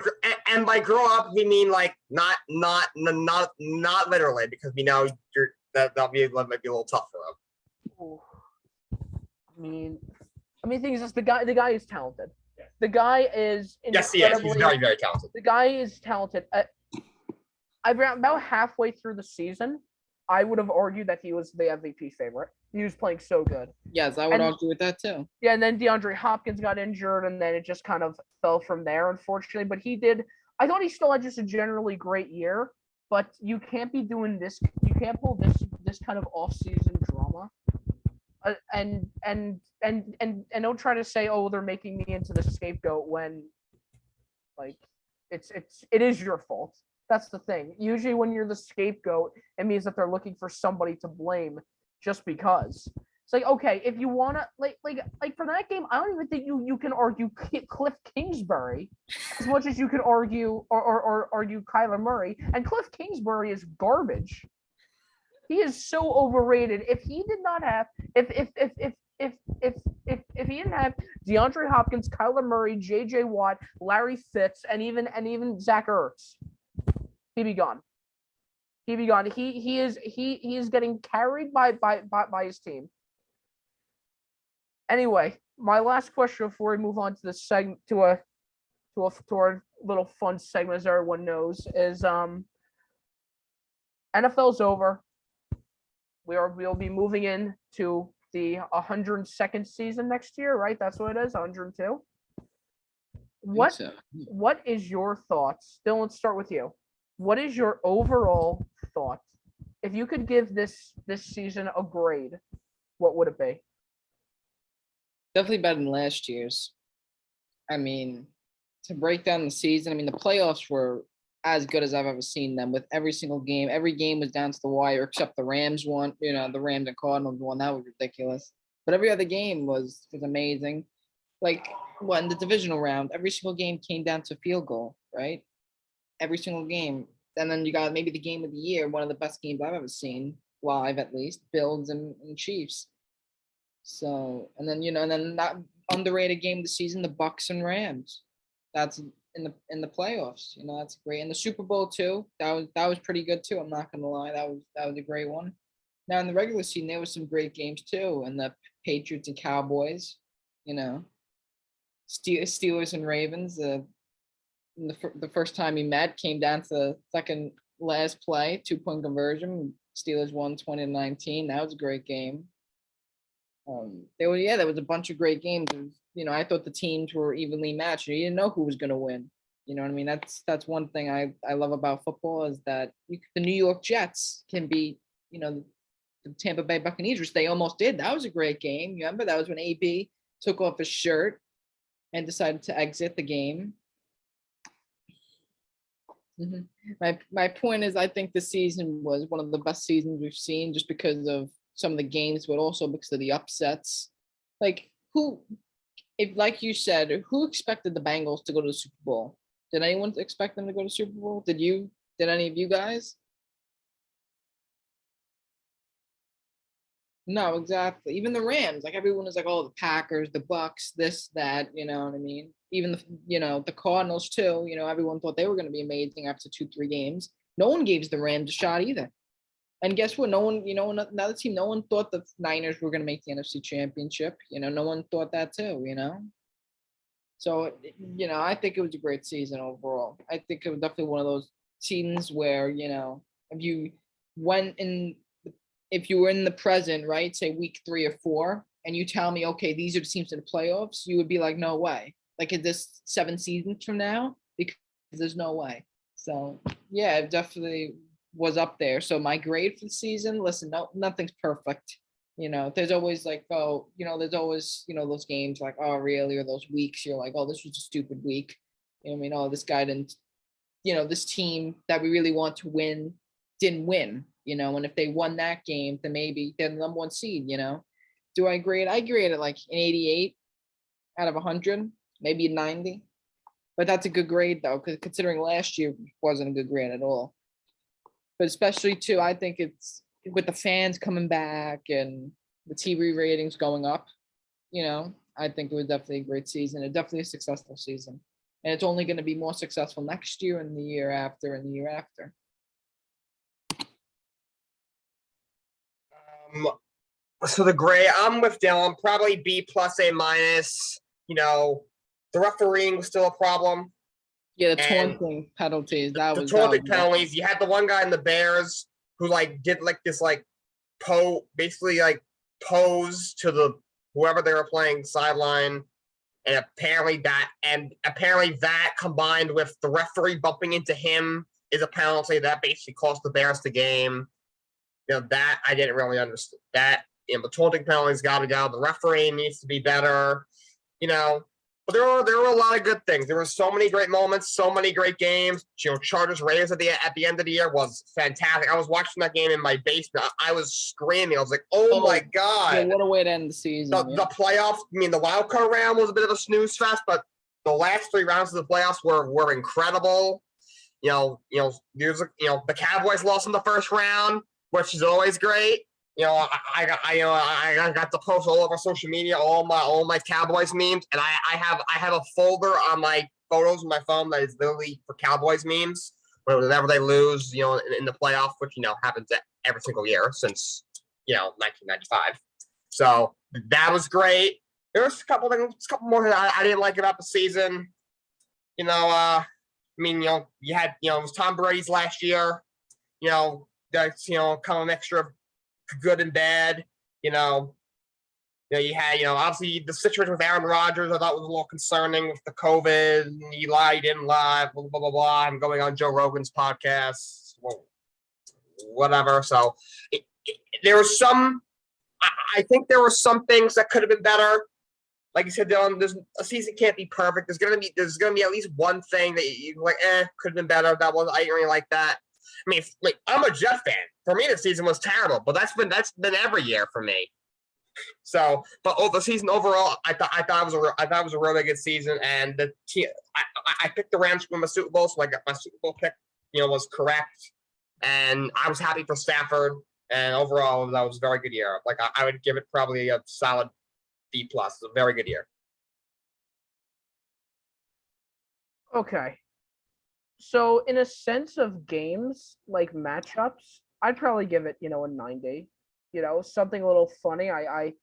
grow up, we mean like not literally, because we know that might be a little tough for them. I mean, thing is, the guy is talented. The guy is yes, he is. He's very, very talented. The guy is talented. About halfway through the season, I would have argued that he was the MVP favorite. He was playing so good. Yes, I would argue with that too. Yeah, and then DeAndre Hopkins got injured, and then it just kind of fell from there, unfortunately. But I thought he still had just a generally great year. But you can't be doing this. You can't pull this kind of off-season drama. And don't try to say, "Oh, they're making me into the scapegoat," when, like, it is your fault. That's the thing. Usually when you're the scapegoat, it means that they're looking for somebody to blame just because. It's like, okay, if you want to, like for that game, I don't even think you can argue Cliff Kingsbury as much as you could argue or argue Kyler Murray. And Cliff Kingsbury is garbage. He is so overrated. If he did not have, if he didn't have DeAndre Hopkins, Kyler Murray, J.J. Watt, Larry Fitz, and even Zach Ertz, he'd be gone. He'd be gone. He is getting carried by his team. Anyway, my last question before we move on to the segment to our little fun segment, as everyone knows, is NFL's over. We'll be moving in to the 102nd season next year, right? That's what it is, 102. What is your thoughts? Dylan, let's start with you. What is your overall thought? If you could give this season a grade, what would it be? Definitely better than last year's. I mean, to break down the season, I mean, the playoffs were as good as I've ever seen them, with every single game. Every game was down to the wire, except the Rams one. You know, the Rams and Cardinals one. That was ridiculous. But every other game was amazing. Like, in the divisional round, every single game came down to field goal, right? Every single game. And then you got maybe the game of the year, one of the best games I've ever seen, live at least, Bills and Chiefs. So, and then that underrated game of the season, the Bucks and Rams. That's in the playoffs. You know, that's great. And the Super Bowl too. That was pretty good too. I'm not gonna lie. That was a great one. Now in the regular season, there was some great games too. And the Patriots and Cowboys, you know, Steelers and Ravens. The first time he met came down to the second last play, 2-point conversion. Steelers won 20-19. That was a great game. There was a bunch of great games. You know, I thought the teams were evenly matched. You didn't know who was going to win. You know what I mean? That's one thing I love about football, is that the New York Jets can beat, you know, the Tampa Bay Buccaneers, which they almost did. That was a great game. You remember? That was when AB took off his shirt and decided to exit the game. My point is, I think this season was one of the best seasons we've seen, just because of some of the games, but also because of the upsets. Like, like you said, who expected the Bengals to go to the Super Bowl? Did anyone expect them to go to the Super Bowl? Did any of you guys? No, exactly. Even the Rams, like, everyone was like, "Oh, the Packers, the Bucks, this, that," you know what I mean? Even the Cardinals too, you know, everyone thought they were going to be amazing after 2-3 games. No one gave the Rams a shot either. And guess what? No one, another team, no one thought the Niners were going to make the NFC Championship. You know, no one thought that too, you know? So, you know, I think it was a great season overall. I think it was definitely one of those seasons where, you know, if you were in the present, right, say week 3 or 4, and you tell me, okay, these are the teams in the playoffs, you would be like, no way. Like, is this 7 seasons from now? Because there's no way. So, yeah, it definitely was up there. So my grade for the season, listen, nothing's perfect. There's always like, oh, there's always, those games like, oh, really? Or those weeks you're like, oh, this was a stupid week. Oh, this guy didn't, this team that we really want to win didn't win, and if they won that game, then maybe they're the number one seed, Do I grade? I grade it like an 88 out of 100, maybe a 90. But that's a good grade though, because considering last year wasn't a good grade at all. But especially too, I think it's with the fans coming back and the TV ratings going up, I think it was definitely a great season, and definitely a successful season. And it's only going to be more successful next year and the year after and the year after. So the grade, I'm with Dylan, probably B plus A minus. The refereeing was still a problem. Yeah, the taunting penalties. The taunting penalties. You had the one guy in the Bears who did this basically pose to the whoever they were playing sideline, and apparently that combined with the referee bumping into him is a penalty that basically cost the Bears the game. That I didn't really understand. That the taunting penalties got to go. The refereeing needs to be better. But there were a lot of good things. There were so many great moments, so many great games. Chargers Raiders at the end of the year was fantastic. I was watching that game in my basement. I was screaming. I was like, "Oh my god!" Yeah, what a way to end the season. The playoffs. The wild card round was a bit of a snooze fest, but the last 3 rounds of the playoffs were incredible. The Cowboys lost in the first round, which is always great. I got to post all over social media all my Cowboys memes, and I have a folder on my photos on my phone that is literally for Cowboys memes. Whenever they lose, in the playoff, which happens every single year since 1995. So that was great. There was a couple more that I didn't like about the season. You had it was Tom Brady's last year. That's kind of a mixture of good and bad. You had obviously the situation with Aaron Rodgers I thought was a little concerning with the COVID. He lied, he didn't lie, blah blah blah blah. I'm going on Joe Rogan's podcast, whatever. So there was some. I think there were some things that could have been better. Like you said, Dylan, a season can't be perfect. There's gonna be at least one thing that you like. Could have been better. I didn't really like that. I'm a Jet fan. For me, the season was terrible, but that's been every year for me. So, but the season overall, I thought it was a really good season, and the team. I picked the Rams to win my Super Bowl, so I got my Super Bowl pick. Was correct, and I was happy for Stafford. And overall, that was a very good year. I would give it probably a solid B plus. It's a very good year. Okay. So in a sense of games, like matchups, I'd probably give it, a 90. Something a little funny. I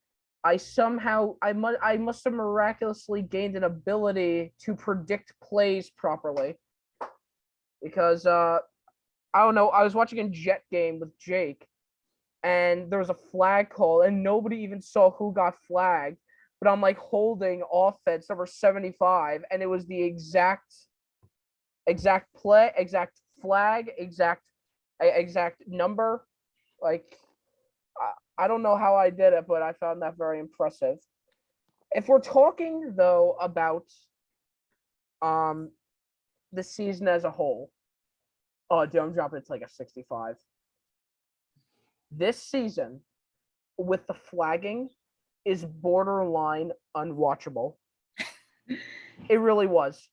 must have miraculously gained an ability to predict plays properly. Because I don't know, I was watching a Jet game with Jake, and there was a flag call, and nobody even saw who got flagged. But I'm holding offense number 75, and it was the exact play, exact flag, exact number. I don't know how I did it, but I found that very impressive. If we're talking though about the season as a whole, I'm dropping it to a 65. This season with the flagging is borderline unwatchable. It really was.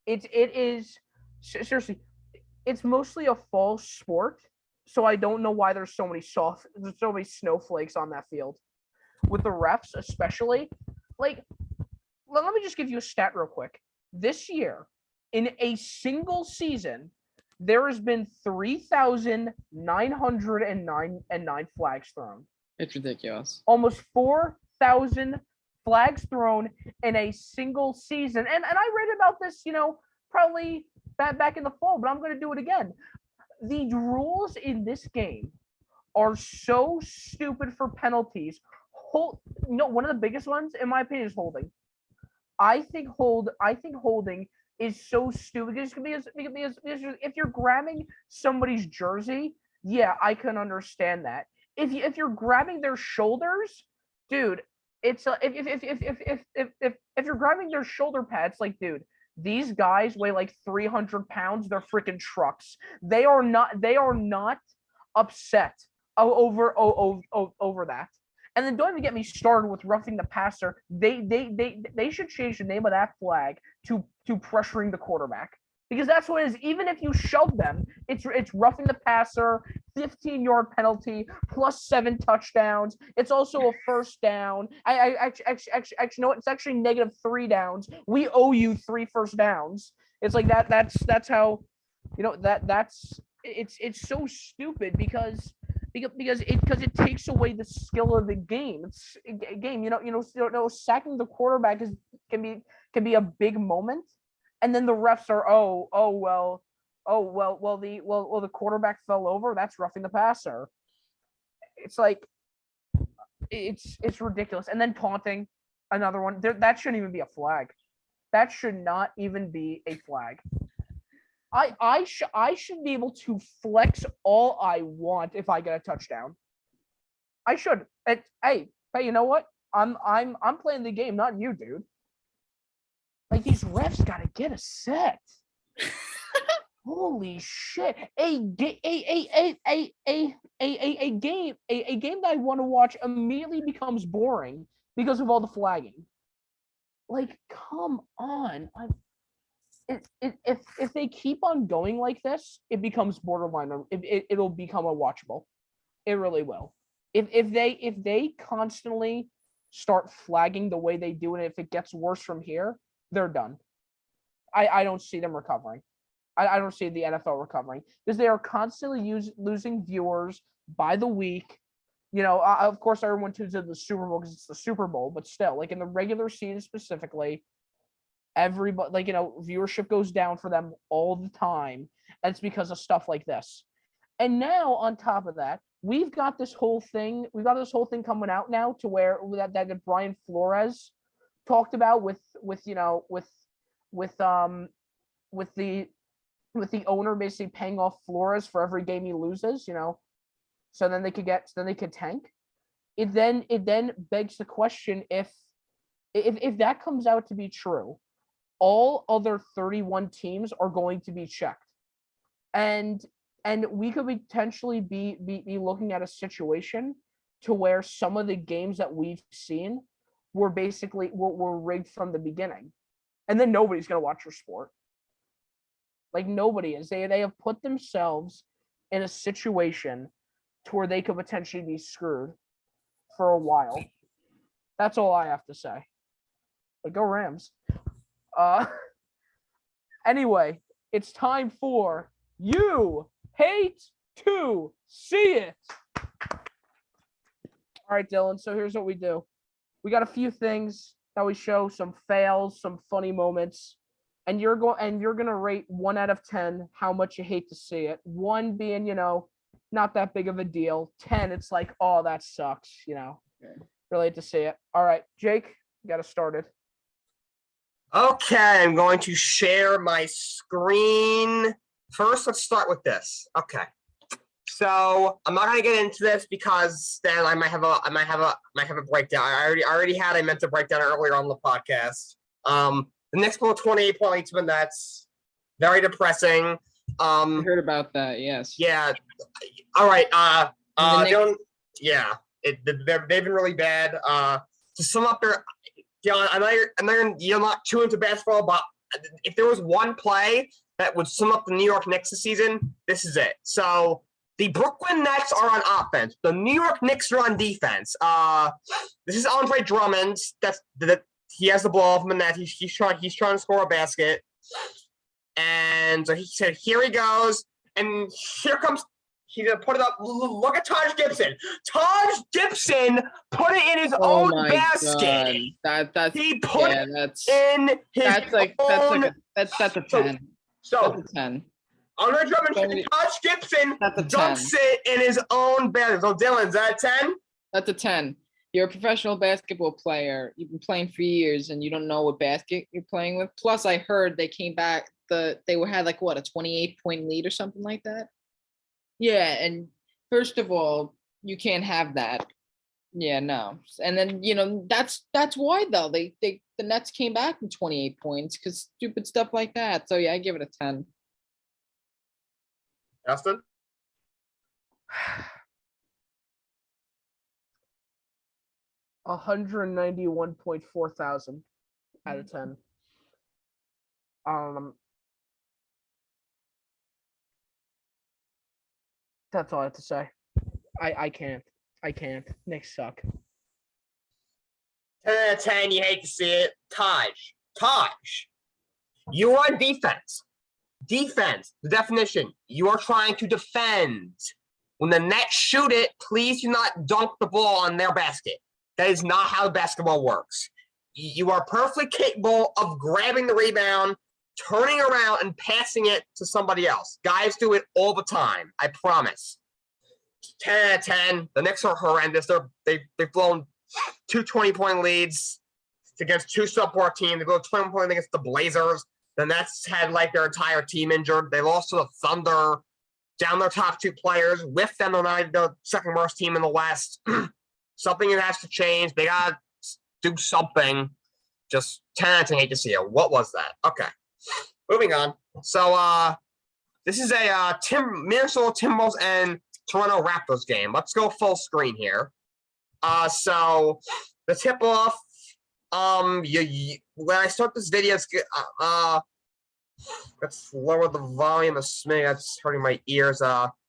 It is seriously. It's mostly a fall sport, so I don't know why there's so many snowflakes on that field. With the refs, especially, let me just give you a stat real quick. This year, in a single season, there has been 3,909 flags thrown. It's ridiculous. Almost 4,000 flags thrown in a single season. And I read about this, probably back in the fall, but I'm going to do it again. The rules in this game are so stupid for penalties. One of the biggest ones, in my opinion, is holding. I think holding is so stupid because if you're grabbing somebody's jersey, yeah, I can understand that. if you're grabbing their shoulders, dude, it's if you're grabbing their shoulder pads, like, dude, these guys weigh like 300 pounds. They're freaking trucks. They are not upset over that. And then don't even get me started with roughing the passer. They should change the name of that flag to pressuring the quarterback, because that's what it is. Even if you shove them, it's roughing the passer, 15-yard penalty plus 7 touchdowns. It's also a first down. I actually no, it's actually -3 downs. We owe you 3 first downs. It's like that. That's how, that's it's so stupid because it takes away the skill of the game. It's a game. Sacking the quarterback can be a big moment, and then the refs are the quarterback fell over. That's roughing the passer. It's like it's ridiculous. And then taunting, another one. That shouldn't even be a flag. That should not even be a flag. I should be able to flex all I want if I get a touchdown. I should. Hey, you know what? I'm playing the game, not you, dude. Like, these refs gotta get a set. Holy shit! A game that I want to watch immediately becomes boring because of all the flagging. Like, come on! If they keep on going like this, it becomes borderline. It'll become unwatchable. It really will. If they constantly start flagging the way they do, and if it gets worse from here, they're done. I don't see them recovering. I don't see the NFL recovering, because they are constantly losing viewers by the week. Of course, everyone tunes into the Super Bowl because it's the Super Bowl, but still, like, in the regular season specifically, everybody, viewership goes down for them all the time, and it's because of stuff like this. And now, on top of that, we've got this whole thing coming out now, to where that Brian Flores talked about with the owner basically paying off Flores for every game he loses, so then they could tank. It then begs the question, if that comes out to be true, all other 31 teams are going to be checked, and we could potentially be looking at a situation to where some of the games that we've seen were rigged from the beginning, and then nobody's going to watch your sport. Like, nobody is. They have put themselves in a situation to where they could potentially be screwed for a while. That's all I have to say. But go Rams. Anyway, it's time for You Hate to See It. All right, Dylan. So here's what we do. We got a few things that we show, some fails, some funny moments, and you're gonna rate 1 out of 10 how much you hate to see it. 1 being, not that big of a deal. 10, it's like, oh, that sucks. Really hate to see it. All right, Jake, you got us started. Okay, I'm going to share my screen. First, let's start with this. Okay. So I'm not gonna get into this because then I might have a breakdown. I meant to break down earlier on the podcast. The Knicks blew 28 points, but that's very depressing. I heard about that. Yes. Yeah. All right. They've been really bad. To sum up their, you're not too into basketball, but if there was one play that would sum up the New York Knicks this season, this is it. So the Brooklyn Nets are on offense. The New York Knicks are on defense. This is Andre Drummond. He has the ball from the net. He's trying to score a basket. And so he said, here he goes. And here comes, he's going to put it up. Look at Taj Gibson. Taj Gibson put it in his own basket. That's he put it in his own. That's a 10. So that's a 10. Andre Drummond, Taj Gibson dunks it in his own basket. So Dylan, is that a 10? That's a 10. You're a professional basketball player. You've been playing for years and you don't know what basket you're playing with. Plus, I heard they came back. They had a 28-point lead or something like that. Yeah, and first of all, You can't have that. Yeah, no. And then that's why though the Nets came back in 28 points because stupid stuff like that. So yeah, I give it a 10. Justin? $191.4 thousand out of 10. That's all I have to say. I can't. Knicks suck. 10 out of 10, you hate to see it. Taj, you are on defense. Defense, the definition, you are trying to defend. When the Nets shoot it, please do not dunk the ball on their basket. That is not how basketball works. You are perfectly capable of grabbing the rebound, turning around, and passing it to somebody else. Guys do it all the time, I promise. 10 out of 10. The Knicks are horrendous. They've blown 2 20-point leads against 2 subpar teams. They blew a 20-point lead against the Blazers. The Nets had like their entire team injured. They lost to the Thunder, down their top 2 players. With them, they're not the second worst team in the West. Something has to change. They got to do something. Just 10 out of 10. Hate to see it. What was that? Okay. Moving on. So this is a Minnesota Timberwolves and Toronto Raptors game. Let's go full screen here. So the tip-off, when I start this video, let's lower the volume a smidge. That's hurting my ears.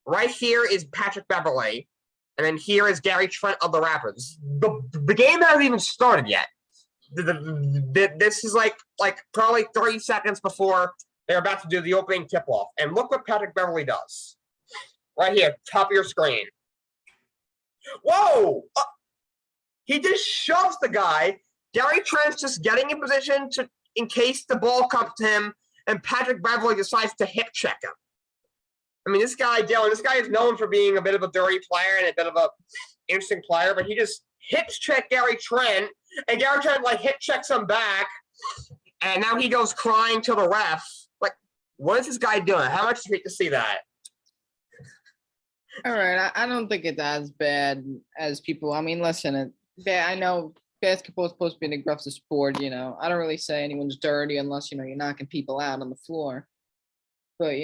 Right here is Patrick Beverley, and then here is Gary Trent of the Raptors. The game hasn't even started yet. This is like probably 30 seconds before they're about to do the opening tip-off. And look what Patrick Beverley does. Right here, top of your screen. Whoa! He just shoves the guy. Gary Trent's just getting in position in case the ball comes to him, and Patrick Beverley decides to hip check him. I mean, this guy, Dylan, this guy is known for being a bit of a dirty player and a bit of a interesting player, but he just hips checked Gary Trent, and Gary Trent hip checks him back, and now he goes crying to the ref. Like, what is this guy doing? How much do you hate to see that? All right, I don't think it's as bad as people. I mean, listen, I know basketball is supposed to be an aggressive sport. I don't really say anyone's dirty unless you're knocking people out on the floor. But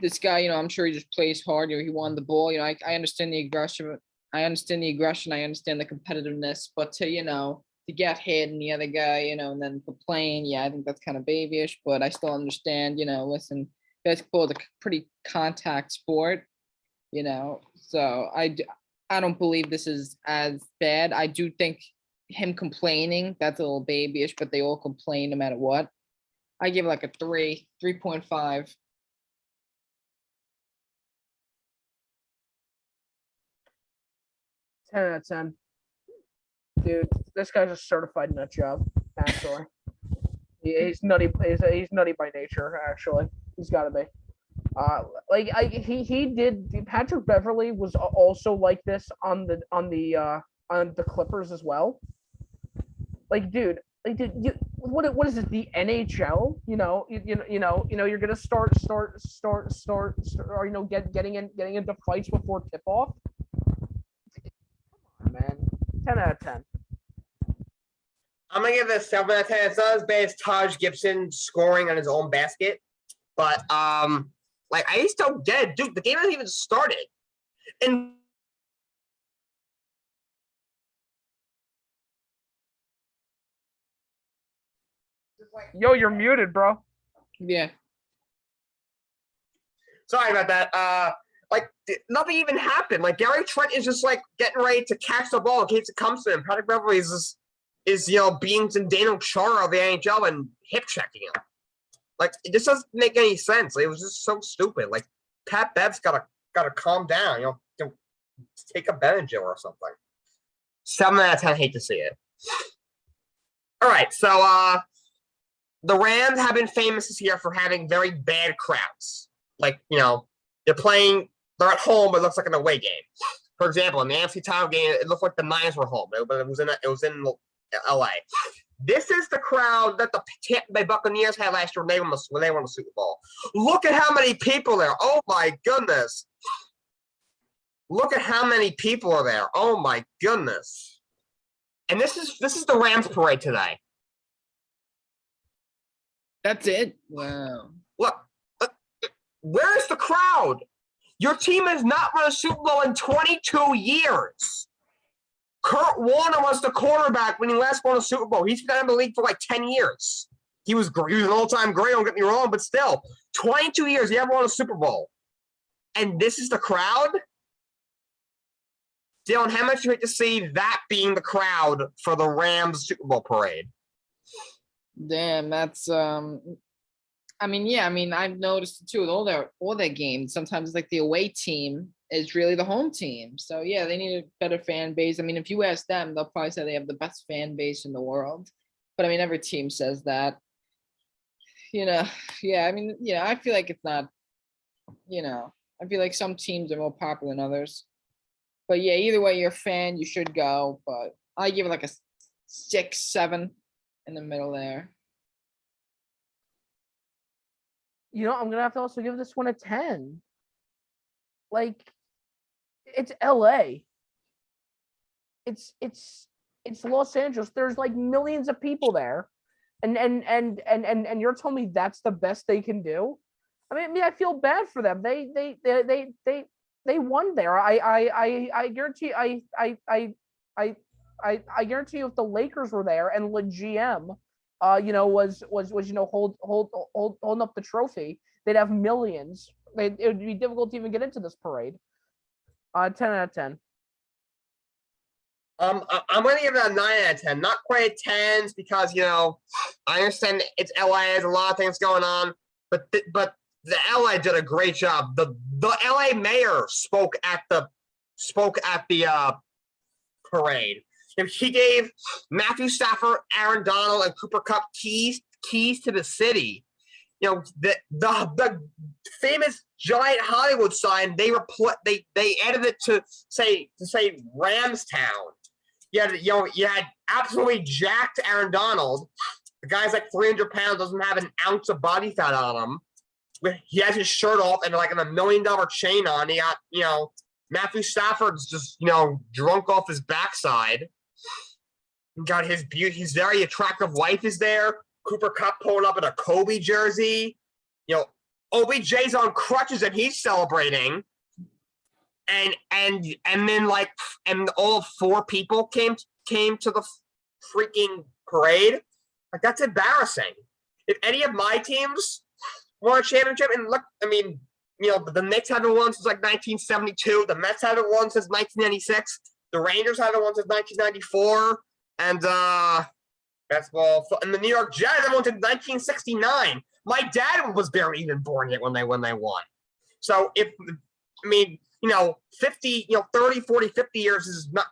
this guy, I'm sure he just plays hard. He wanted the ball. I understand the aggression. I understand the competitiveness. But to get hit and the other guy, and then complain, yeah, I think that's kind of babyish. But I still understand. Listen, basketball is a pretty contact sport. So I don't believe this is as bad. I do think him complaining, that's a little babyish, but they all complain no matter what. I give it like a 3.5. 10 out of 10. Dude, this guy's a certified nut job, actually. He's nutty. He's nutty by nature, actually. He's got to be. He did. Patrick Beverley was also like this on the Clippers as well. Dude, what is it? The NHL? You're gonna start, or getting into fights before tip off. Come on, man. 10 out of 10. I'm gonna give it a 7 out of 10. It's not as bad as Taj Gibson scoring on his own basket, but I just don't get it, dude. The game hasn't even started, and Yo, you're muted, bro. Yeah. Sorry about that. Nothing even happened. Gary Trent is just getting ready to catch the ball in case it comes to him. Patrick Beverley is being Daniel Chara of the NHL and hip checking him. It just doesn't make any sense. It was just so stupid. Pat Bev's gotta calm down. Take a Benadryl or something. 7 out of 10. Hate to see it. All right, so the Rams have been famous this year for having very bad crowds. They're at home, but it looks like an away game. For example, in the AFC title game, it looked like the Niners were home, but it was in LA. This is the crowd that the Tampa Bay Buccaneers had last year when they won the Super Bowl. Look at how many people there. Oh my goodness. Look at how many people are there. Oh my goodness. And this is the Rams parade today. That's it. Wow. Look, where's the crowd? Your team has not won a Super Bowl in 22 years. Kurt Warner was the quarterback when he last won a Super Bowl. He's been in the league for like 10 years. He was an all-time great, don't get me wrong, but still, 22 years, he haven't won a Super Bowl. And this is the crowd? Dylan, how much do you hate to see that being the crowd for the Rams Super Bowl parade? Damn, that's I mean, I've noticed it too with all their games. Sometimes like the away team is really the home team. So yeah, they need a better fan base. I mean, if you ask them, they'll probably say they have the best fan base in the world. But I mean, every team says that. Yeah, I mean, I feel like it's not, I feel like some teams are more popular than others. But yeah, either way, you're a fan, you should go. But I give it like a 6, 7 in the middle there. I'm gonna have to also give this one a 10. Like, it's LA. It's Los Angeles. There's like millions of people there. And you're telling me that's the best they can do? I mean, I feel bad for them. They won there. I guarantee I guarantee you if the Lakers were there and the GM was holding up the trophy, they'd have millions. It would be difficult to even get into this parade. 10 out of 10. I'm going to give it a 9 out of 10. Not quite a 10 because, I understand it's LA, there's a lot of things going on, but the LA did a great job. The LA mayor spoke at the parade. He gave Matthew Stafford, Aaron Donald, and Cooper Kupp keys to the city. The famous giant Hollywood sign, they added it to say Ramstown. You had absolutely jacked Aaron Donald. The guy's like 300 pounds, doesn't have an ounce of body fat on him. He has his shirt off and like a $1 million chain on. He got, Matthew Stafford's just, drunk off his backside. He got his very attractive wife is there. Cooper Kupp pulling up in a Kobe jersey. OBJ's on crutches and he's celebrating. And then all 4 people came to the freaking parade. Like, that's embarrassing. If any of my teams won a championship, and look, I mean, the Knicks haven't won since like 1972. The Mets haven't won since 1996. The Rangers haven't won since 1994. And basketball, and the New York Jets haven't won since 1969. My dad was barely even born yet when they won. So 50, 30, 40, 50 years is not,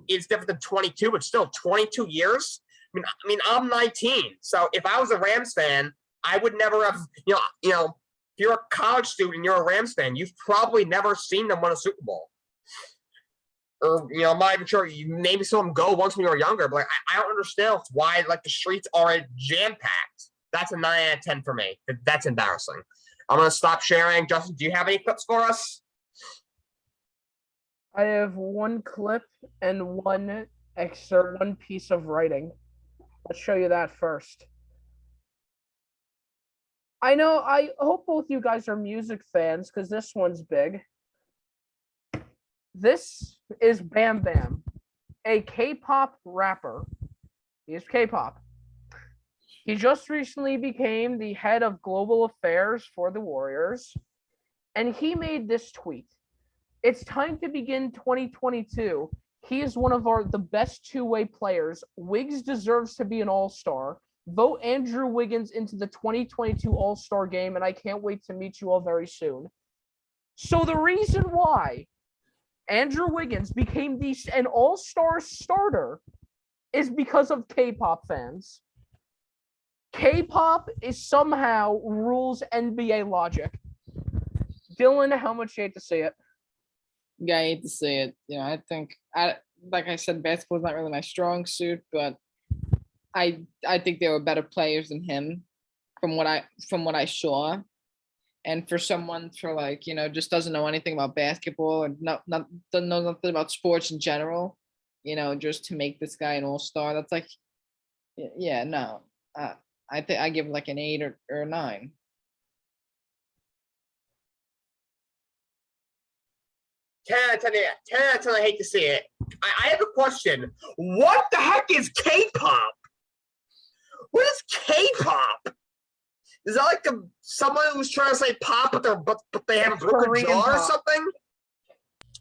is different than 22, but still 22 years. I mean, I'm 19. So if I was a Rams fan, I would never have, if you're a college student, you're a Rams fan, you've probably never seen them win a Super Bowl. Or, I'm not even sure, you maybe saw them go once when you were younger, but I don't understand why, the streets are jam-packed. That's a 9 out of 10 for me. That's embarrassing. I'm going to stop sharing. Justin, do you have any clips for us? I have one clip and one excerpt, one piece of writing. Let's show you that first. I hope both you guys are music fans because this one's big. This is Bam Bam, a K-pop rapper. He is K-pop. He just recently became the head of global affairs for the Warriors, and he made this tweet. It's time to begin 2022. He is one of the best two-way players. Wiggs deserves to be an all-star. Vote Andrew Wiggins into the 2022 All-Star game, and I can't wait to meet you all very soon. So the reason why Andrew Wiggins became an all-star starter is because of K-pop fans. K-pop is somehow rules NBA logic. Dylan, how much you hate to see it? Yeah, I hate to see it. I think, like I said, basketball is not really my strong suit, but I think there were better players than him from what I saw. And for someone for like, just doesn't know anything about basketball and doesn't know nothing about sports in general, just to make this guy an all-star, that's like, yeah, no. I think I give it like an 8 or a 9. 10 out of 10, 10 out of 10, I hate to see it. I have a question. What the heck is K-pop? What is K-pop? Is that like someone who's trying to say pop, but they have a broken jaw or something?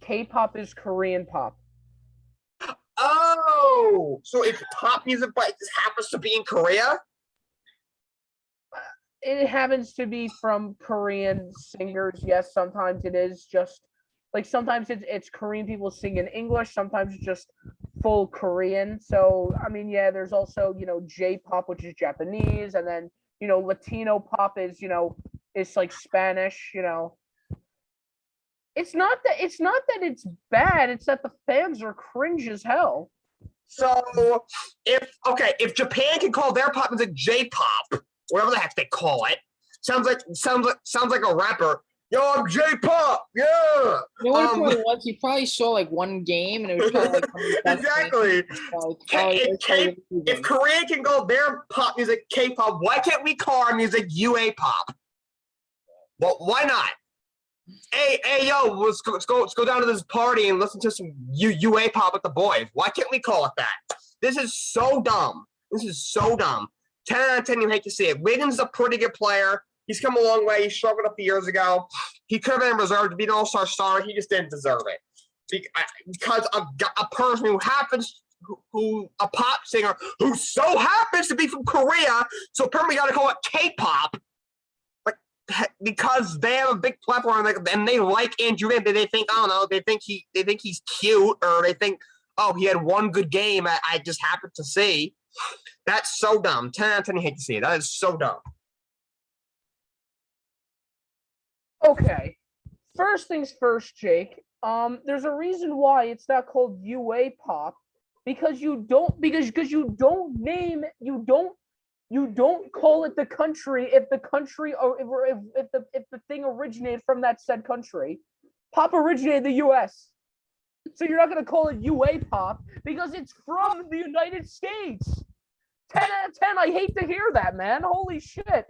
K-pop is Korean pop. Oh, so it's pop music, but it just happens to be in Korea? It happens to be from Korean singers. Yes, sometimes it is just like sometimes it's Korean people singing English. Sometimes it's just full Korean. So I mean, yeah, there's also J-pop, which is Japanese, and then Latino pop is it's like Spanish. It's not that it's bad. It's that the fans are cringe as hell. So if Japan can call their pop music J-pop, whatever the heck they call it, sounds like a rapper. Yo, I'm J-pop. Yeah. What it probably was, he probably saw like one game and it was probably like exactly. If Korea can go their pop music K-pop, why can't we call our music UA pop? Well, why not? Hey, yo, let's go down to this party and listen to some UA pop with the boys. Why can't we call it that? This is so dumb. 10 out of 10, you hate to see it. Wiggins is a pretty good player. He's come a long way. He struggled a few years ago. He could have been reserved to be an all-star star. He just didn't deserve it. Because a person who a pop singer who so happens to be from Korea, so apparently got to call it K-pop, because they have a big platform and they like Andrew Wiggins. They think, I don't know, they think he's cute, or they think, oh, he had one good game I just happened to see. That's so dumb. 10 out of 10, you hate to see it. That is so dumb. Okay. First things first, Jake. There's a reason why it's not called UA pop, because you don't call it the country if the country or if the thing originated from that said country. Pop originated in the US. So you're not going to call it UA pop because it's from the United States. 10 out of 10, I hate to hear that, man. Holy shit.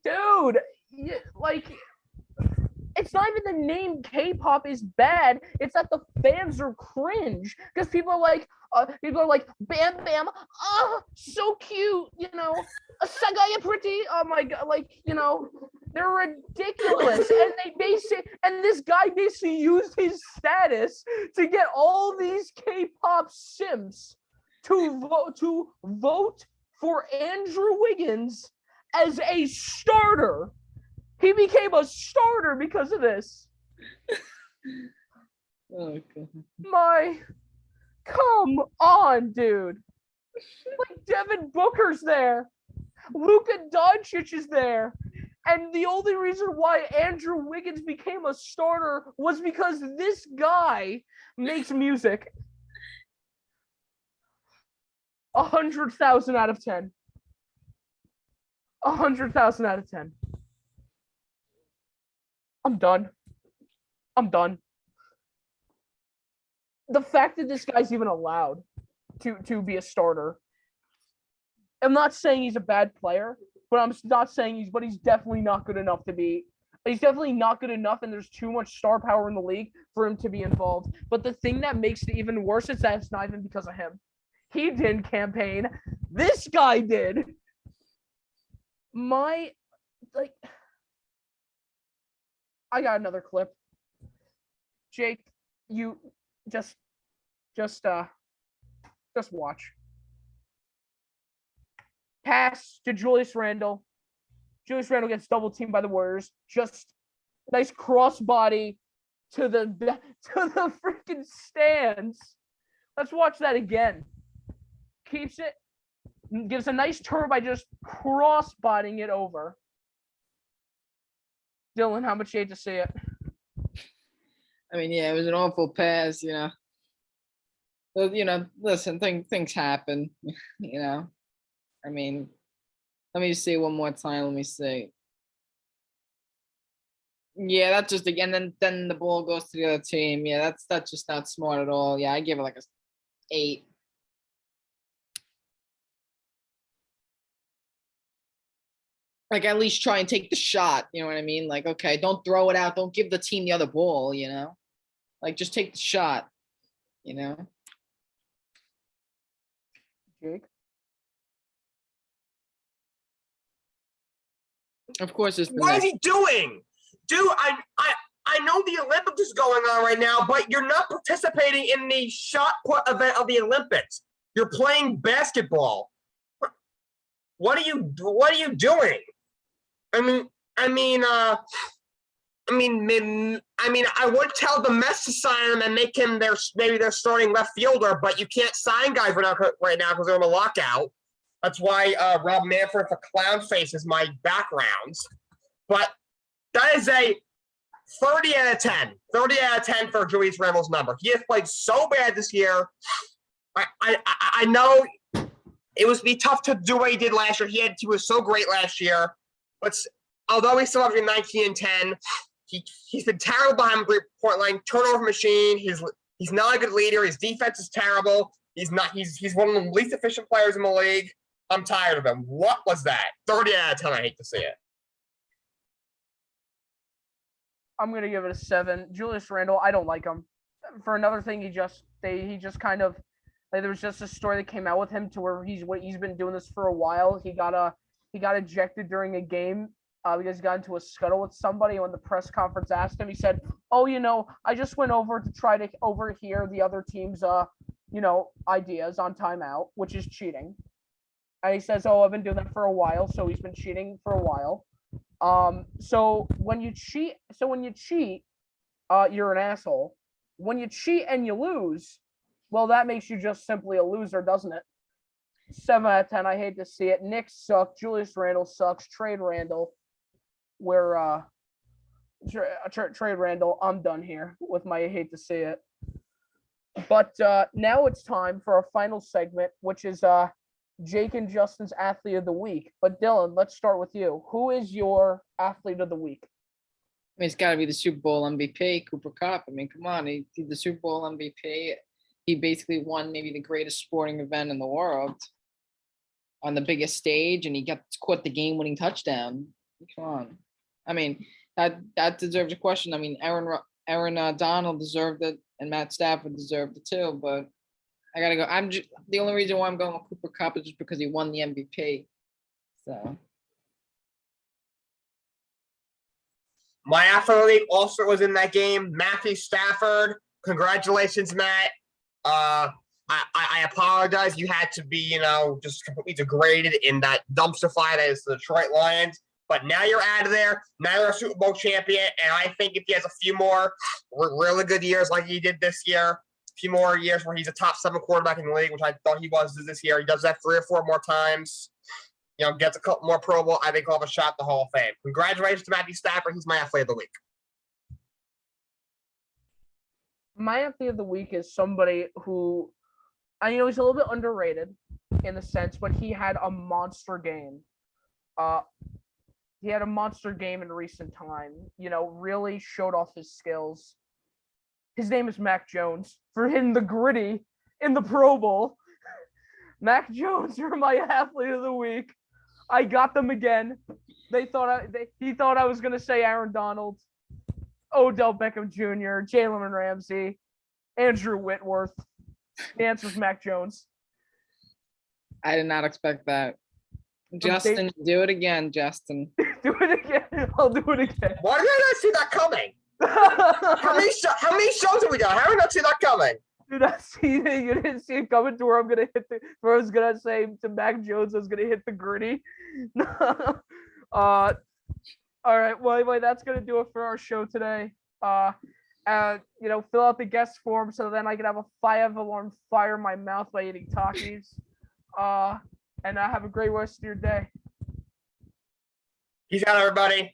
Dude, like, it's not even the name K-pop is bad. It's that the fans are cringe because people are like, Bam Bam, oh, so cute, Sagaya pretty, oh my god, they're ridiculous, and this guy basically used his status to get all these K-pop simps to vote for Andrew Wiggins as a starter. He became a starter because of this. Oh, God. Come on, dude. Like, Devin Booker's there. Luka Doncic is there. And the only reason why Andrew Wiggins became a starter was because this guy makes music. 100,000 out of 10. 100,000 out of 10. I'm done. The fact that this guy's even allowed to be a starter. I'm not saying he's a bad player, but I'm not saying he's definitely not good enough to be. He's definitely not good enough, and there's too much star power in the league for him to be involved. But the thing that makes it even worse is that it's not even because of him. He didn't campaign. This guy did. I got another clip. Jake, you just watch. Pass to Julius Randle. Julius Randle gets double teamed by the Warriors. Just nice crossbody to the freaking stands. Let's watch that again. Keeps it. Gives a nice turn by just crossbodying it over. Dylan, how much you hate to see it? I mean, yeah, it was an awful pass, Listen, things happen, I mean, let me see one more time. Let me see. Yeah, that's just again. Then the ball goes to the other team. Yeah, that's just not smart at all. Yeah, I give it like a 8. Like at least try and take the shot. You know what I mean? Like, okay, don't throw it out. Don't give the team the other ball. You know, like just take the shot. You know. Jake? Of course, it's the What is next. he doing? Dude, I know the Olympics is going on right now, but you're not participating in the shot put event of the Olympics. You're playing basketball. What are you doing? I would tell the Mets to sign him and make him their starting left fielder, but you can't sign guys right now because they're in a lockout. That's why Rob Manfred for clown face is my background. But that is a 30 out of 10. 30 out of 10 for Julius Randle's number. He has played so bad this year. I know it was be tough to do what he did last year. He was so great last year, but although he's still averaging 19 and 10, he's been terrible behind the 3-point line, turnover machine. He's not a good leader. His defense is terrible. He's one of the least efficient players in the league. I'm tired of him. What was that? 30 out of 10. I hate to see it. I'm gonna give it a 7. Julius Randle, I don't like him. For another thing, he just kind of like there was just a story that came out with him to where he's been doing this for a while. He got ejected during a game because he got into a scuttle with somebody. When the press conference asked him, he said, "Oh, I just went over to try to overhear the other team's ideas on timeout, which is cheating." And he says, "Oh, I've been doing that for a while." So he's been cheating for a while. So when you cheat, you're an asshole. When you cheat and you lose, well, that makes you just simply a loser, doesn't it? 7 out of 10. I hate to see it. Knicks suck. Julius Randle sucks. Trade Randle. Trade Randle. I'm done here with my I hate to see it. But now it's time for our final segment, which is Jake and Justin's athlete of the week. But Dylan, let's start with you. Who is your athlete of the week? I mean, it's got to be the Super Bowl MVP, Cooper Kupp. I mean, come on, he's the Super Bowl MVP. He basically won maybe the greatest sporting event in the world on the biggest stage, and he caught the game-winning touchdown. Come on, I mean, that deserves a question. I mean, Aaron Donald deserved it, and Matt Stafford deserved it too. But I gotta go. The only reason why I'm going with Cooper Kupp is just because he won the MVP. So. My athlete also was in that game. Matthew Stafford. Congratulations, Matt. I apologize. You had to be, just completely degraded in that dumpster fire that is the Detroit Lions. But now you're out of there. Now you're a Super Bowl champion. And I think if he has a few more really good years like he did this year, a few more years where he's a top 7 quarterback in the league, which I thought he was this year, he does that 3 or 4 more times, gets a couple more Pro Bowl, I think he'll have a shot at the Hall of Fame. Congratulations to Matthew Stafford. He's my athlete of the week. My athlete of the week is somebody who, he's a little bit underrated in the sense, but he had a monster game. He had a monster game in recent time, really showed off his skills. His name is Mac Jones for hitting the gritty in the Pro Bowl. Mac Jones, you're my athlete of the week. I got them again. He thought I was going to say Aaron Donald, Odell Beckham Jr., Jalen Ramsey, Andrew Whitworth. The answer is Mac Jones. I did not expect that. Justin, do it again, Justin. Do it again. I'll do it again. Why did I not see that coming? How many shows have we done? How did I not see that coming? You didn't see it coming to where I was gonna say to Mac Jones, I was gonna hit the gritty. All right. Well, anyway, that's gonna do it for our show today. Fill out the guest form so then I can have a 5-alarm fire in my mouth by eating Takis. And have a great rest of your day. Peace out, everybody.